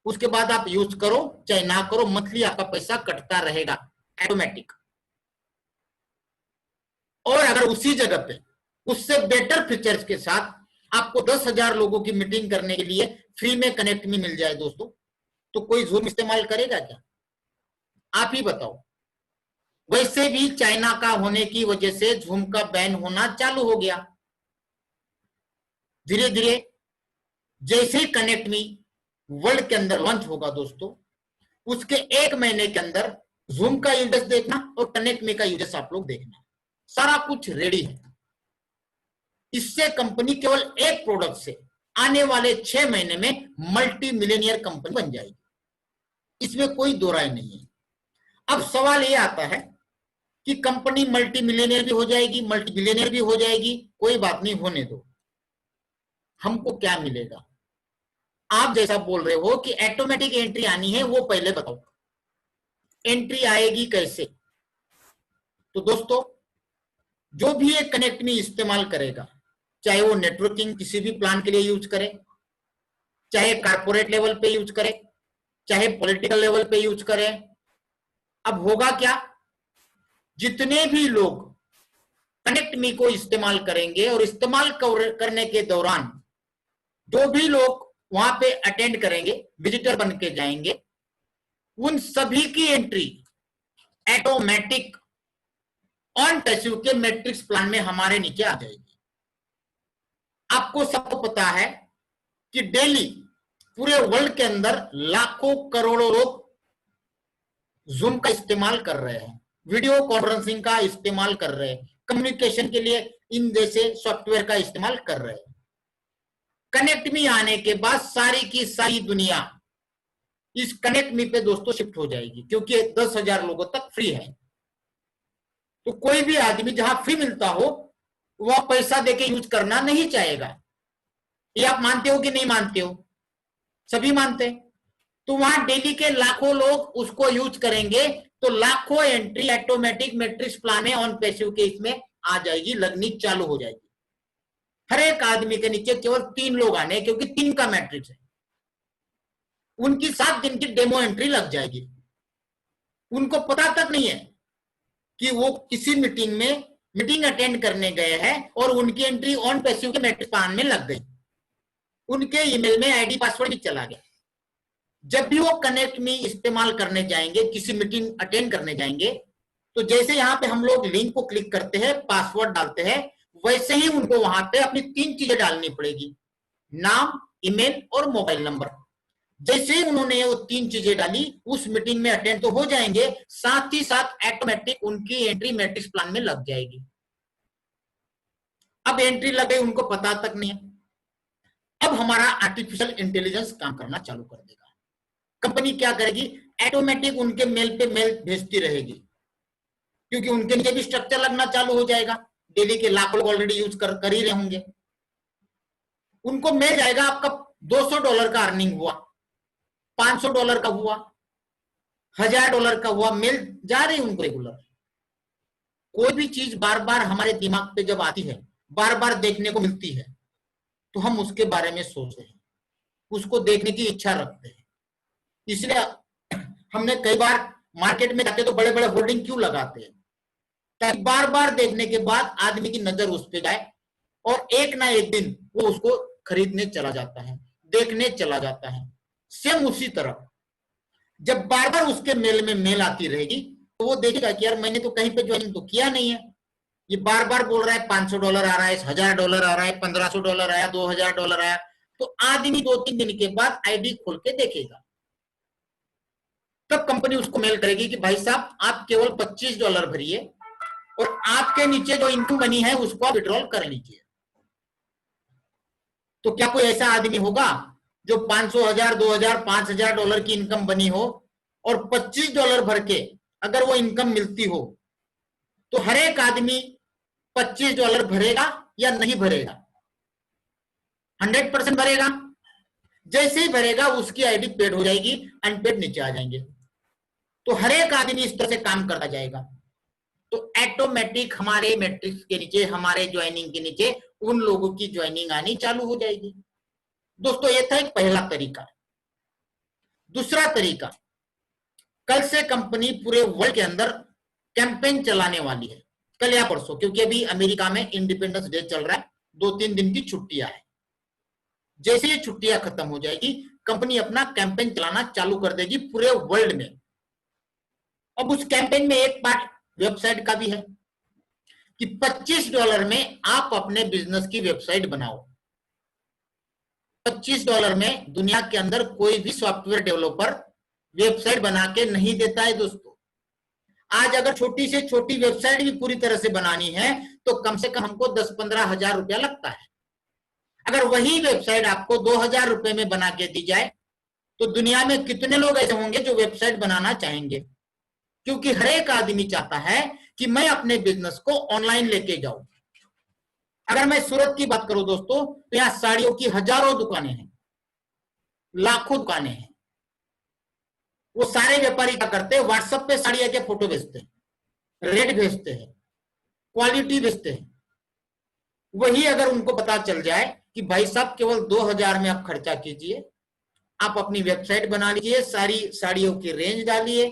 उसके बाद आप यूज करो चाहे ना करो, मंथली आपका पैसा कटता रहेगा ऑटोमेटिक। और अगर उसी जगह पे उससे बेटर फीचर्स के साथ आपको 10,000 लोगों की मीटिंग करने के लिए फ्री में कनेक्ट में मिल जाए दोस्तों, तो कोई जूम इस्तेमाल करेगा क्या? आप ही बताओ। वैसे भी चाइना का होने की वजह से जूम का बैन होना चालू हो गया। धीरे धीरे जैसे ही कनेक्ट मी वर्ल्ड के अंदर लॉन्च होगा दोस्तों, उसके 1 महीने के अंदर जूम का यूजर्स देखना और कनेक्ट मी का यूजर्स आप लोग देखना, सारा कुछ रेडी है। इससे कंपनी केवल एक प्रोडक्ट से आने वाले 6 महीने में मल्टी मिलियनियर कंपनी बन जाएगी, इसमें कोई दो राय नहीं है। अब सवाल यह आता है कि कंपनी मल्टी मिलियनियर भी हो जाएगी, मल्टी बिलियनियर भी हो जाएगी, कोई बात नहीं, होने दो, हमको क्या मिलेगा? आप जैसा बोल रहे हो कि ऑटोमेटिक एंट्री आनी है, वो पहले बताओ, एंट्री आएगी कैसे? तो दोस्तों जो भी एक कनेक्ट मी इस्तेमाल करेगा, चाहे वो नेटवर्किंग किसी भी प्लान के लिए यूज करे, चाहे कारपोरेट लेवल पे यूज करे, चाहे पॉलिटिकल लेवल पे यूज करे, अब होगा क्या? जितने भी लोग कनेक्ट मी को इस्तेमाल करेंगे और इस्तेमाल करने के दौरान जो भी लोग वहां पे अटेंड करेंगे, विजिटर बन के जाएंगे, उन सभी की एंट्री ऑटोमेटिक ऑन पैसिव के मैट्रिक्स प्लान में हमारे नीचे आ जाएगी। आपको सबको पता है कि डेली पूरे वर्ल्ड के अंदर लाखों करोड़ों लोग जूम का इस्तेमाल कर रहे हैं, वीडियो कॉन्फ्रेंसिंग का इस्तेमाल कर रहे हैं, कम्युनिकेशन के लिए इन जैसे सॉफ्टवेयर का इस्तेमाल कर रहे हैं। कनेक्ट मी आने के बाद सारी की सारी दुनिया इस कनेक्ट मी पे दोस्तों शिफ्ट हो जाएगी, क्योंकि 10,000 लोगों तक फ्री है। तो कोई भी आदमी जहां फ्री मिलता हो वह पैसा देके यूज करना नहीं चाहेगा। ये आप मानते हो कि नहीं मानते हो? सभी मानते हैं। तो वहां डेली के लाखों लोग उसको यूज करेंगे, तो लाखों एंट्री ऑटोमेटिक मैट्रिक्स प्लान में ऑन पैसिव के इसमें आ जाएगी, लगनी चालू हो जाएगी। हर एक आदमी के नीचे केवल 3 लोग आने, क्योंकि 3 का मैट्रिक्स है। उनकी 7 दिन की डेमो एंट्री लग जाएगी। उनको पता तक नहीं है कि वो किसी मीटिंग अटेंड करने गए हैं और उनकी एंट्री ऑन पैसिव के मैट्रिक्स प्लान में लग गई। उनके ईमेल में आईडी पासवर्ड भी चला गया। जब भी वो कनेक्ट मी इस्तेमाल करने जाएंगे, किसी मीटिंग अटेंड करने जाएंगे, तो जैसे यहाँ पे हम लोग लिंक को क्लिक करते हैं, पासवर्ड डालते हैं, वैसे ही उनको वहां पे अपनी 3 चीजें डालनी पड़ेगी, नाम, ईमेल और मोबाइल नंबर। जैसे ही उन्होंने वो 3 चीजें डाली, उस मीटिंग में अटेंड तो हो जाएंगे, साथ ही साथ ऑटोमेटिक उनकी एंट्री मैट्रिक्स प्लान में लग जाएगी। अब एंट्री लग गई, उनको पता तक नहीं है। अब हमारा आर्टिफिशियल इंटेलिजेंस काम करना चालू कर देगा। कंपनी क्या करेगी? ऑटोमेटिक उनके मेल पे मेल भेजती रहेगी, क्योंकि उनके नीचे भी स्ट्रक्चर लगना चालू हो जाएगा। डेली के लाखों लोग ऑलरेडी यूज कर ही रहे होंगे। उनको मिल जाएगा आपका $200 का अर्निंग हुआ, $500 का हुआ, $1000 का हुआ, मिल जा रही उनको रेगुलर। कोई भी चीज बार बार हमारे दिमाग पे जब आती है, बार बार देखने को मिलती है, तो हम उसके बारे में सोचते हैं, उसको देखने की इच्छा रखते हैं। इसलिए हमने कई बार मार्केट में जाते तो बड़े बड़े होर्डिंग क्यों लगाते हैं, ताकि बार बार देखने के बाद आदमी की नजर उस पर जाए और एक ना एक दिन वो उसको खरीदने चला जाता है, देखने चला जाता है। सेम उसी तरह जब बार बार उसके मेल में मेल आती रहेगी तो वो देखेगा कि यार मैंने तो कहीं पे ज्वाइनिंग तो किया नहीं है, ये बार बार बोल रहा है $500 आ रहा है, $1000 आ रहा है, $1500 आया, $2000 आया, तो आदमी 2-3 दिन के बाद आईडी खोल के देखेगा। तब कंपनी उसको मेल करेगी कि भाई साहब आप केवल $25 भरिए और आपके नीचे जो इनकम बनी है उसको आप विड्रॉल कर लीजिए। तो क्या कोई ऐसा आदमी होगा जो 500, 1000, 2000, $5000 की इनकम बनी हो और $25 भर के अगर वो इनकम मिलती हो, तो हर एक आदमी $25 भरेगा या नहीं भरेगा? 100% भरेगा। जैसे ही भरेगा उसकी आईडी पेड हो जाएगी, अनपेड नीचे आ जाएंगे। तो हर एक आदमी इस तरह से काम करता जाएगा, तो ऑटोमेटिक हमारे मैट्रिक्स के नीचे, हमारे ज्वाइनिंग के नीचे उन लोगों की ज्वाइनिंग आनी चालू हो जाएगी। दोस्तों ये था एक पहला तरीका। दूसरा तरीका, कल से कंपनी पूरे वर्ल्ड के अंदर कैंपेन चलाने वाली है, कल या परसों, क्योंकि अभी अमेरिका में इंडिपेंडेंस डे चल रहा है, 2-3 दिन की छुट्टियां है। जैसे ये छुट्टियां खत्म हो जाएगी, कंपनी अपना कैंपेन चलाना चालू कर देगी पूरे वर्ल्ड में। अब उस कैंपेन में एक पार्ट वेबसाइट का भी है कि $25 में आप अपने बिजनेस की वेबसाइट बनाओ। $25 में दुनिया के अंदर कोई भी सॉफ्टवेयर डेवलपर वेबसाइट बना के नहीं देता है दोस्तों। आज अगर छोटी से छोटी वेबसाइट भी पूरी तरह से बनानी है तो कम से कम हमको 10-15 हजार रुपया लगता है। अगर वही वेबसाइट आपको 2000 रुपए में बना के दी जाए तो दुनिया में कितने लोग ऐसे होंगे जो वेबसाइट बनाना चाहेंगे? क्योंकि हर एक आदमी चाहता है कि मैं अपने बिजनेस को ऑनलाइन लेके जाऊं। अगर मैं सूरत की बात करूं दोस्तों, तो यहां साड़ियों की हजारों दुकानें हैं, लाखों दुकानें हैं। वो सारे व्यापारी क्या करते हैं, व्हाट्सएप पे साड़ियां के फोटो भेजते हैं, रेट भेजते हैं, क्वालिटी भेजते हैं। वही अगर उनको पता चल जाए कि भाई साहब केवल 2000 में आप खर्चा कीजिए, आप अपनी वेबसाइट बना लीजिए, सारी साड़ियों की रेंज डालिए,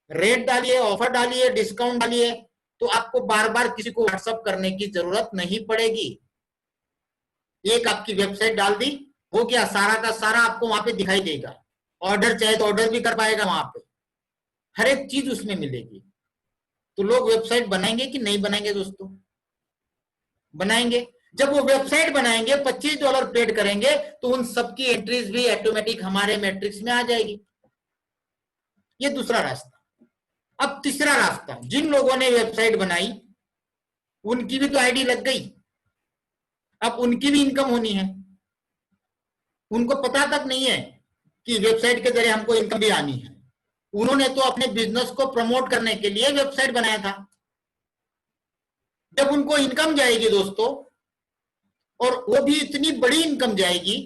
रेट डालिए, ऑफर डालिए, डिस्काउंट डालिए, तो आपको बार बार किसी को व्हाट्सएप करने की जरूरत नहीं पड़ेगी। एक आपकी वेबसाइट डाल दी, वो क्या सारा का सारा आपको वहां पे दिखाई देगा। ऑर्डर चाहे तो ऑर्डर भी कर पाएगा, वहां पे हर एक चीज उसमें मिलेगी। तो लोग वेबसाइट बनाएंगे कि नहीं बनाएंगे दोस्तों? बनाएंगे। जब वो वेबसाइट बनाएंगे, $25 पेड करेंगे, तो उन सबकी एंट्रीज भी ऑटोमेटिक हमारे मैट्रिक्स में आ जाएगी। ये दूसरा रास्ता। अब तीसरा रास्ता, जिन लोगों ने वेबसाइट बनाई उनकी भी तो आईडी लग गई, अब उनकी भी इनकम होनी है। उनको पता तक नहीं है कि वेबसाइट के जरिए हमको इनकम भी आनी है। उन्होंने तो अपने बिजनेस को प्रमोट करने के लिए वेबसाइट बनाया था। जब उनको इनकम जाएगी दोस्तों, और वो भी इतनी बड़ी इनकम जाएगी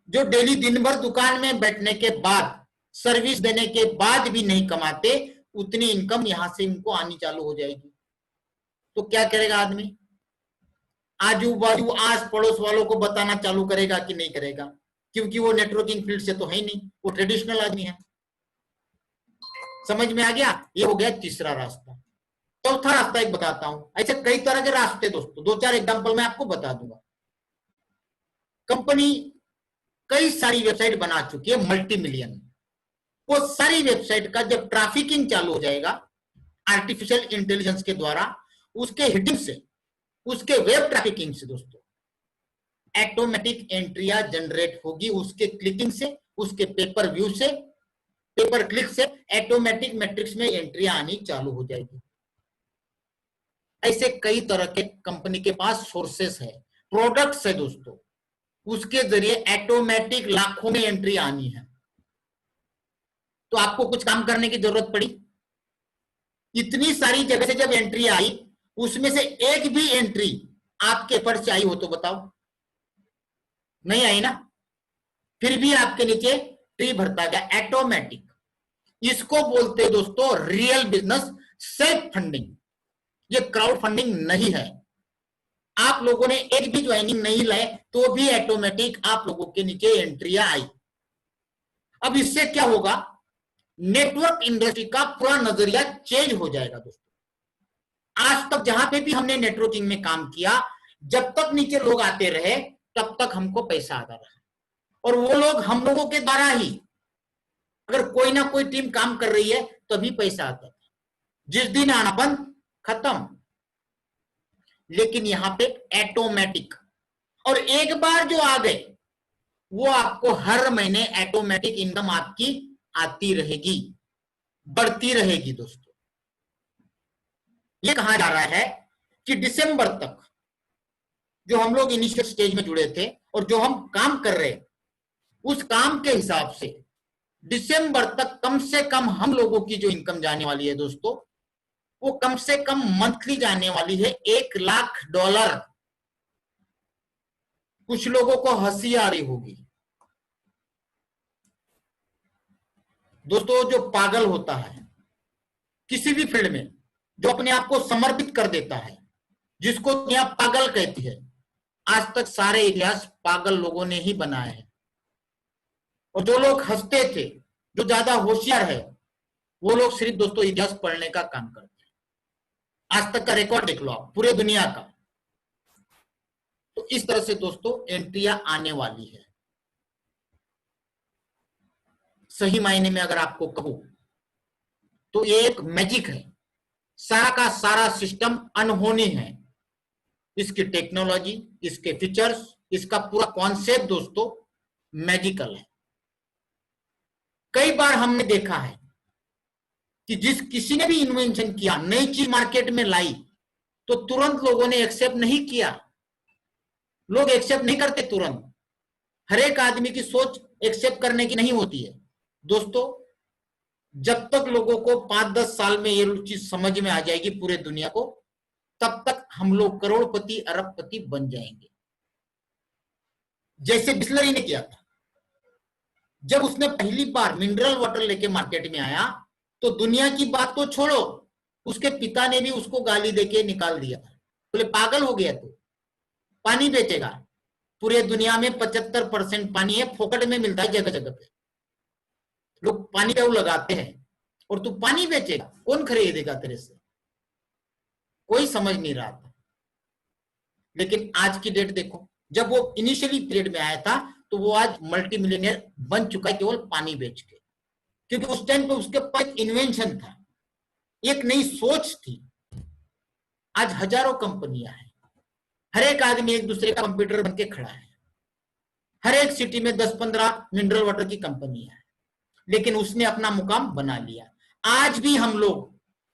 जो डेली दिन भर दुकान में बैठने के बाद, सर्विस देने के बाद भी नहीं कमाते, उतनी इनकम यहां से इनको आनी चालू हो जाएगी। तो क्या करेगा आदमी? आजू बाजू आस पड़ोस वालों को बताना चालू करेगा कि नहीं करेगा? क्योंकि वो नेटवर्किंग फील्ड से तो है ही नहीं, वो ट्रेडिशनल आदमी है। समझ में आ गया? ये हो गया तीसरा रास्ता। चौथा रास्ता एक बताता हूं। ऐसे कई तरह के रास्ते दोस्तों, 2-4 एग्जांपल मैं आपको बता दूंगा। कंपनी कई सारी वेबसाइट बना चुकी है, मल्टी मिलियन। वो सारी वेबसाइट का जब ट्रैफिकिंग चालू हो जाएगा आर्टिफिशियल इंटेलिजेंस के द्वारा, उसके हिटिंग से, उसके वेब ट्रैफिकिंग से दोस्तों ऑटोमेटिक एंट्रिया जनरेट होगी। उसके क्लिकिंग से, उसके पेपर व्यू से, पेपर क्लिक से ऑटोमेटिक मैट्रिक्स में एंट्रिया आनी चालू हो जाएगी। ऐसे कई तरह के कंपनी के पास सोर्सेस है, प्रोडक्ट्स है दोस्तों, उसके जरिए ऑटोमेटिक लाखों में एंट्री आनी है। तो आपको कुछ काम करने की जरूरत पड़ी? इतनी सारी जगह से जब एंट्री आई उसमें से एक भी एंट्री आपके एफर्ट से आई हो तो बताओ, नहीं आई ना, फिर भी आपके नीचे ट्री भरता गया ऑटोमेटिक। इसको बोलते हैं दोस्तों रियल बिजनेस सेल्फ फंडिंग। ये क्राउड फंडिंग नहीं है। आप लोगों ने एक भी ज्वाइनिंग नहीं लाए तो भी ऑटोमेटिक आप लोगों के नीचे एंट्रियां आई। अब इससे क्या होगा, नेटवर्क इंडस्ट्री का पूरा नजरिया चेंज हो जाएगा दोस्तों। आज तक जहां पे भी हमने नेटवर्किंग में काम किया, जब तक नीचे लोग आते रहे तब तक हमको पैसा आता रहा, और वो लोग हम लोगों के द्वारा ही, अगर कोई ना कोई टीम काम कर रही है तभी पैसा आता था, जिस दिन आना बंद खत्म। लेकिन यहां पे ऑटोमेटिक, और एक बार जो आ गए वो आपको हर महीने ऑटोमेटिक इनकम आपकी आती रहेगी, बढ़ती रहेगी दोस्तों। ये कहा जा रहा है कि दिसंबर तक जो हम लोग इनिशियल स्टेज में जुड़े थे और जो हम काम कर रहे हैं, उस काम के हिसाब से दिसंबर तक कम से कम हम लोगों की जो इनकम जाने वाली है दोस्तों, वो कम से कम मंथली जाने वाली है $1,00,000। कुछ लोगों को हंसी आ रही होगी दोस्तों। जो पागल होता है किसी भी फील्ड में, जो अपने आप को समर्पित कर देता है, जिसको दुनिया पागल कहती है, आज तक सारे इतिहास पागल लोगों ने ही बनाए हैं। और जो लोग हंसते थे, जो ज्यादा होशियार है, वो लोग सिर्फ दोस्तों इतिहास पढ़ने का काम करते हैं। आज तक का रिकॉर्ड देख लो आप, पूरे दुनिया का। तो इस तरह से दोस्तों एंट्रियां आने वाली है। सही मायने में अगर आपको कहूं तो ये एक मैजिक है, सारा का सारा सिस्टम अनहोनी है। इसकी टेक्नोलॉजी, इसके फीचर्स, इसका पूरा कॉन्सेप्ट दोस्तों मैजिकल है। कई बार हमने देखा है कि किसी ने भी इन्वेंशन किया, नई चीज मार्केट में लाई, तो तुरंत लोगों ने एक्सेप्ट नहीं किया। लोग एक्सेप्ट नहीं करते तुरंत। हर एक आदमी की सोच एक्सेप्ट करने की नहीं होती है दोस्तों। जब तक लोगों को 5-10 साल में ये चीज समझ में आ जाएगी पूरे दुनिया को, तब तक हम लोग करोड़पति अरबपति बन जाएंगे। जैसे बिस्लरी ने किया था, जब उसने पहली बार मिनरल वाटर लेके मार्केट में आया तो दुनिया की बात तो छोड़ो, उसके पिता ने भी उसको गाली देके निकाल दिया। बोले पागल हो गया तू, पानी बेचेगा? पूरे दुनिया में 75% पानी है, फोकट में मिलता है जगह जगह पे। लोग पानी क्यों लगाते हैं और तू पानी बेचेगा? कौन खरीदेगा तेरे से? कोई समझ नहीं रहा था। लेकिन आज की डेट देखो, जब वो इनिशियली पीरियड में आया था तो वो आज मल्टी मिलियनियर बन चुका है केवल पानी बेच के, क्योंकि उस टाइम पे उसके पास इन्वेंशन था, एक नई सोच थी। आज हजारों कंपनियां हैं, हर एक आदमी एक दूसरे का कंप्यूटर बन के खड़ा है। हर एक सिटी में 10-15 मिनरल वाटर की कंपनियां हैं, लेकिन उसने अपना मुकाम बना लिया। आज भी हम लोग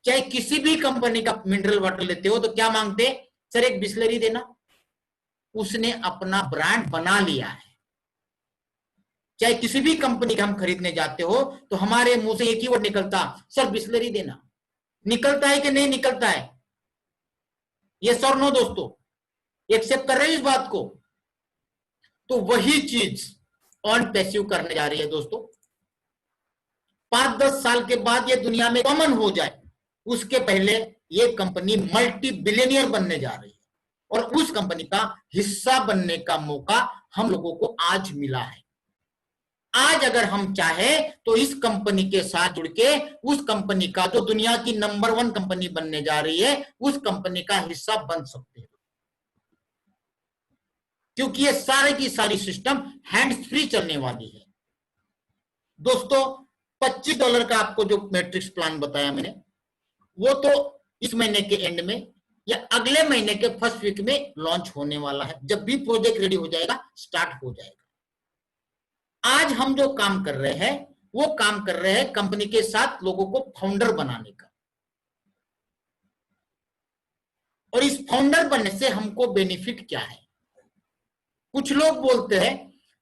चाहे किसी भी कंपनी का मिनरल वाटर लेते हो तो क्या मांगते? सर एक बिस्लरी देना। उसने अपना ब्रांड बना लिया है। चाहे किसी भी कंपनी का हम खरीदने जाते हो तो हमारे मुंह से एक ही वर्ड निकलता, सर बिस्लरी देना। निकलता है कि नहीं निकलता है? ये सर नो दोस्तों, एक्सेप्ट कर रहे हैं इस बात को? तो वही चीज ऑन पैसिव करने जा रही है दोस्तों। 5-10 साल के बाद ये दुनिया में कॉमन हो जाए, उसके पहले ये कंपनी मल्टी बिलियनियर बनने जा रही है, और उस कंपनी का हिस्सा बनने का मौका हम लोगों को आज मिला है। आज अगर हम चाहें तो इस कंपनी के साथ जुड़ के उस कंपनी का, जो दुनिया की नंबर 1 कंपनी बनने जा रही है, उस कंपनी का हिस्सा बन सकते हैं, क्योंकि ये सारे की सारी सिस्टम हैंड्स फ्री चलने वाली है दोस्तों। $25 का आपको जो मैट्रिक्स प्लान बताया मैंने, वो तो इस महीने के एंड में या अगले महीने के फर्स्ट वीक में लॉन्च होने वाला है। जब भी प्रोजेक्ट रेडी हो जाएगा, स्टार्ट हो जाएगा। आज हम जो काम कर रहे हैं वो काम कर रहे हैं कंपनी के साथ लोगों को फाउंडर बनाने का। और इस फाउंडर बनने से हमको बेनिफिट क्या है? कुछ लोग बोलते हैं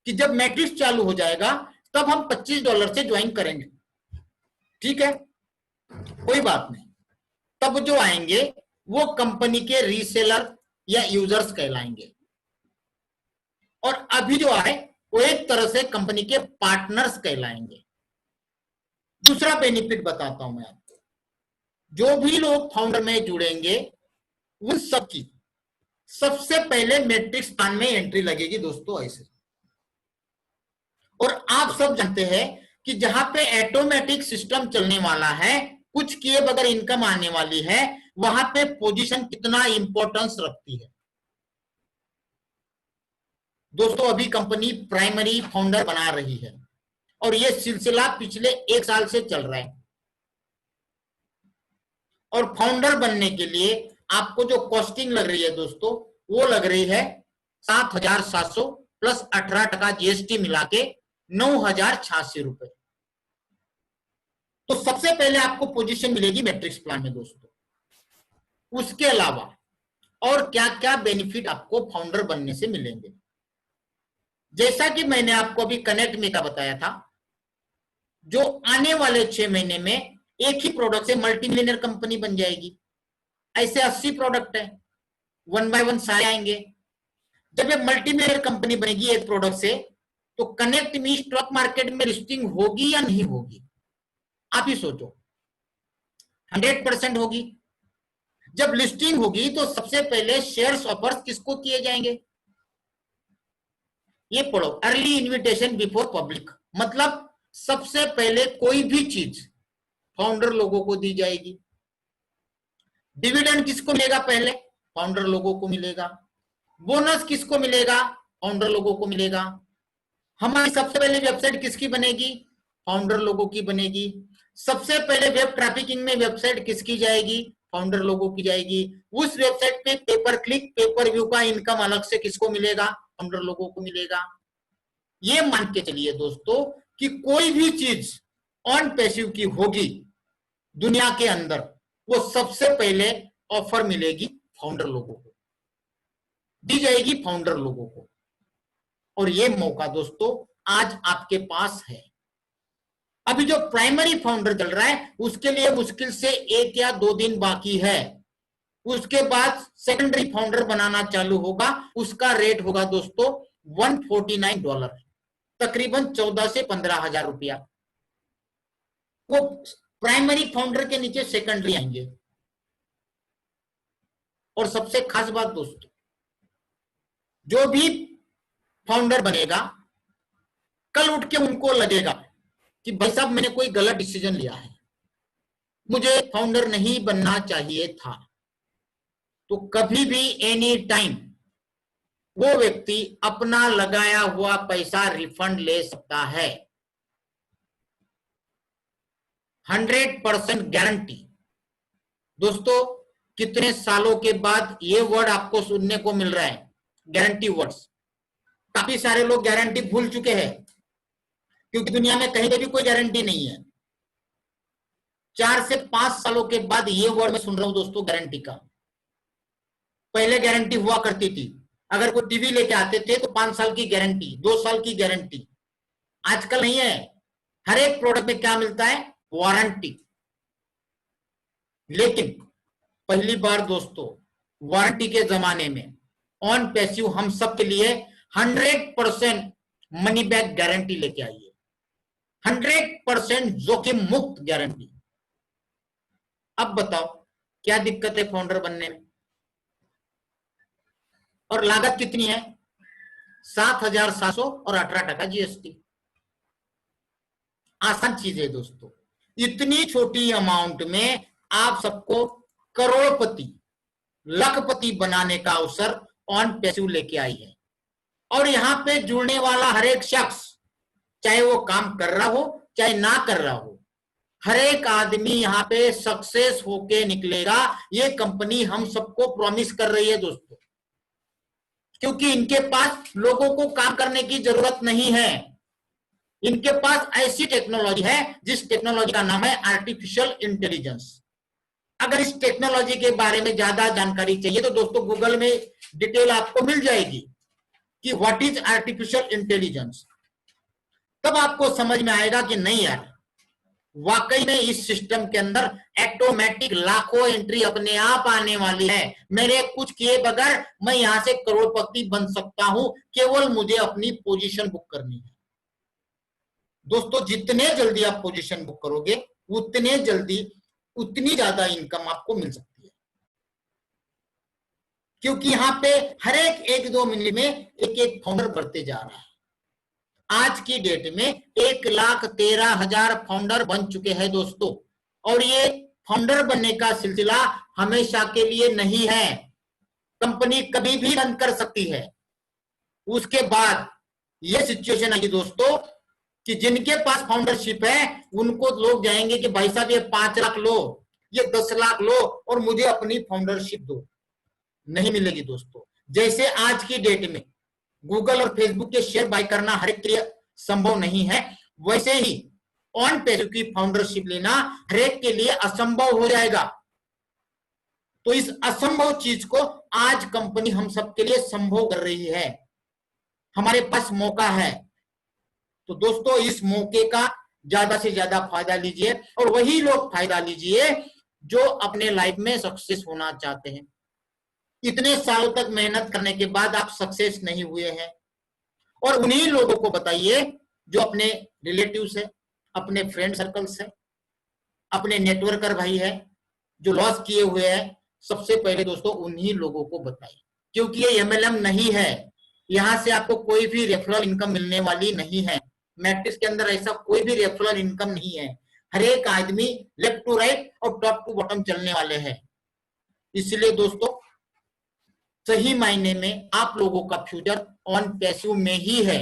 कि जब मैट्रिक्स चालू हो जाएगा तब हम $25 से ज्वाइन करेंगे। ठीक है, कोई बात नहीं, तब जो आएंगे वो कंपनी के रीसेलर या यूजर्स कहलाएंगे। और अभी जो है वो एक तरह से कंपनी के पार्टनर्स कहलाएंगे। दूसरा बेनिफिट बताता हूं मैं आपको, जो भी लोग फाउंडर में जुड़ेंगे उन सबकी सबसे पहले मैट्रिक्स प्लान में एंट्री लगेगी दोस्तों ऐसे। और आप सब जानते हैं कि जहां पे ऑटोमेटिक सिस्टम चलने वाला है, कुछ किए बगैर इनकम आने वाली है, वहां पे पोजीशन कितना इंपॉर्टेंस रखती है दोस्तों। अभी कंपनी प्राइमरी फाउंडर बना रही है और यह सिलसिला पिछले 1 साल से चल रहा है। और फाउंडर बनने के लिए आपको जो कॉस्टिंग लग रही है दोस्तों, वो लग रही है 7,700 प्लस 18% जीएसटी मिला के 9,086 रुपए। तो सबसे पहले आपको पोजीशन मिलेगी मैट्रिक्स प्लान में दोस्तों। उसके अलावा और क्या क्या बेनिफिट आपको फाउंडर बनने से मिलेंगे, जैसा कि मैंने आपको अभी कनेक्ट में का बताया था, जो आने वाले 6 महीने में एक ही प्रोडक्ट से मल्टी मिलियनर कंपनी बन जाएगी। ऐसे 80 प्रोडक्ट है, 1 बाय 1 सारे आएंगे। जब ये मल्टी मिलियनर कंपनी बनेगी एक प्रोडक्ट से, तो कनेक्ट में स्टॉक मार्केट में लिस्टिंग होगी या नहीं होगी, आप ही सोचो। 100% होगी। जब लिस्टिंग होगी तो सबसे पहले शेयर्स ऑफर्स किसको किए जाएंगे, ये पढ़ो, अर्ली इन्विटेशन बिफोर पब्लिक। मतलब सबसे पहले कोई भी चीज फाउंडर लोगों को दी जाएगी। डिविडेंड किसको मिलेगा, पहले फाउंडर लोगों को मिलेगा। बोनस किसको मिलेगा, फाउंडर लोगों को मिलेगा। हमारी सबसे पहले वेबसाइट किसकी बनेगी, फाउंडर लोगों की बनेगी। सबसे पहले वेब ट्रैफिकिंग में वेबसाइट किसकी जाएगी, फाउंडर लोगों की जाएगी। उस वेबसाइट पे पेपर क्लिक पेपर व्यू का इनकम अलग से किसको मिलेगा, फाउंडर लोगों को मिलेगा। ये मान के चलिए दोस्तों कि कोई भी चीज ऑन पैसिव की होगी दुनिया के अंदर, वो सबसे पहले ऑफर मिलेगी फाउंडर लोगों को, दी जाएगी फाउंडर लोगों को। और ये मौका दोस्तों आज आपके पास है। अभी जो प्राइमरी फाउंडर चल रहा है उसके लिए मुश्किल से 1 या 2 दिन बाकी है। उसके बाद सेकेंडरी फाउंडर बनाना चालू होगा। उसका रेट होगा दोस्तों $149, तकरीबन 14 से 15,000 रुपया। वो प्राइमरी फाउंडर के नीचे सेकेंडरी आएंगे। और सबसे खास बात दोस्तों, जो भी फाउंडर बनेगा, कल उठ के उनको लगेगा कि भाई साहब मैंने कोई गलत डिसीजन लिया है, मुझे फाउंडर नहीं बनना चाहिए था, तो कभी भी एनी टाइम वो व्यक्ति अपना लगाया हुआ पैसा रिफंड ले सकता है। 100% गारंटी। दोस्तों कितने सालों के बाद ये वर्ड आपको सुनने को मिल रहा है, गारंटी वर्ड्स। काफी सारे लोग गारंटी भूल चुके हैं, क्योंकि दुनिया में कहीं पे भी कोई गारंटी नहीं है। 4 से 5 सालों के बाद ये वर्ड मैं सुन रहा हूं दोस्तों, गारंटी का। पहले गारंटी हुआ करती थी, अगर कोई टीवी लेके आते थे तो 5 साल की गारंटी, 2 साल की गारंटी। आजकल नहीं है। हर एक प्रोडक्ट में क्या मिलता है, वारंटी। लेकिन पहली बार दोस्तों वारंटी के जमाने में ऑन पैसिव हम सब के लिए 100% मनी बैक गारंटी लेके आई है। 100% जोखिम मुक्त गारंटी। अब बताओ क्या दिक्कत है फाउंडर बनने में, और लागत कितनी है, 7,700 और 18% जीएसटी। आसान चीज है दोस्तों। इतनी छोटी अमाउंट में आप सबको करोड़पति लखपति बनाने का अवसर ऑन पैसिव लेके आई है। और यहां पे जुड़ने वाला हर एक शख्स, चाहे वो काम कर रहा हो चाहे ना कर रहा हो, हर एक आदमी यहां पे सक्सेस होके निकलेगा। ये कंपनी हम सबको प्रॉमिस कर रही है दोस्तों, क्योंकि इनके पास लोगों को काम करने की जरूरत नहीं है। इनके पास ऐसी टेक्नोलॉजी है जिस टेक्नोलॉजी का नाम है आर्टिफिशियल इंटेलिजेंस। अगर इस टेक्नोलॉजी के बारे में ज्यादा जानकारी चाहिए तो दोस्तों गूगल में डिटेल आपको मिल जाएगी कि व्हाट इज आर्टिफिशियल इंटेलिजेंस। तब आपको समझ में आएगा कि नहीं यार, वाकई में इस सिस्टम के अंदर ऑटोमेटिक लाखों एंट्री अपने आप आने वाली है। मेरे कुछ किए बगैर मैं यहां से करोड़पति बन सकता हूं, केवल मुझे अपनी पोजीशन बुक करनी है। दोस्तों, जितने जल्दी आप पोजीशन बुक करोगे उतने जल्दी उतनी ज्यादा इनकम आपको मिल सकती है, क्योंकि यहां पे हर एक 1-2 मिनट में एक फाउंडर बढ़ते जा रहा है। आज की डेट में 1,13,000 फाउंडर बन चुके हैं दोस्तों, और ये फाउंडर बनने का सिलसिला हमेशा के लिए नहीं है। कंपनी कभी भी बंद कर सकती है। उसके बाद ये सिचुएशन आई दोस्तों कि जिनके पास फाउंडरशिप है उनको लोग जाएंगे कि भाई साहब ये 5 लाख लो, ये 10 लाख लो और मुझे अपनी फाउंडरशिप दो। नहीं मिलेगी दोस्तों। जैसे आज की डेट में गूगल और फेसबुक के शेयर बाय करना हर एक के लिए संभव नहीं है, वैसे ही ऑन पैसिव की फाउंडरशिप लेना हर एक के लिए असंभव हो जाएगा। तो इस असंभव चीज को आज कंपनी हम सबके लिए संभव कर रही है। हमारे पास मौका है, तो दोस्तों इस मौके का ज्यादा से ज्यादा फायदा लीजिए, और वही लोग फायदा लीजिए जो अपने लाइफ में सक्सेस होना चाहते हैं। इतने सालों तक मेहनत करने के बाद आप सक्सेस नहीं हुए हैं, और उन्हीं लोगों को बताइए जो अपने रिलेटिव्स है, अपने फ्रेंड सर्कल्स है, अपने नेटवर्कर भाई है जो लॉस किए हुए हैं। सबसे पहले दोस्तों उन्हीं लोगों को बताइए, क्योंकि ये MLM नहीं है। यहां से आपको कोई भी रेफरल इनकम मिलने वाली नहीं है। मैट्रिक्स के अंदर ऐसा कोई भी रेफरल इनकम नहीं है। हर एक आदमी लेफ्ट टू राइट और टॉप टू बॉटम चलने वाले हैं। इसलिए दोस्तों सही मायने में आप लोगों का फ्यूचर ऑन पैसिव में ही है।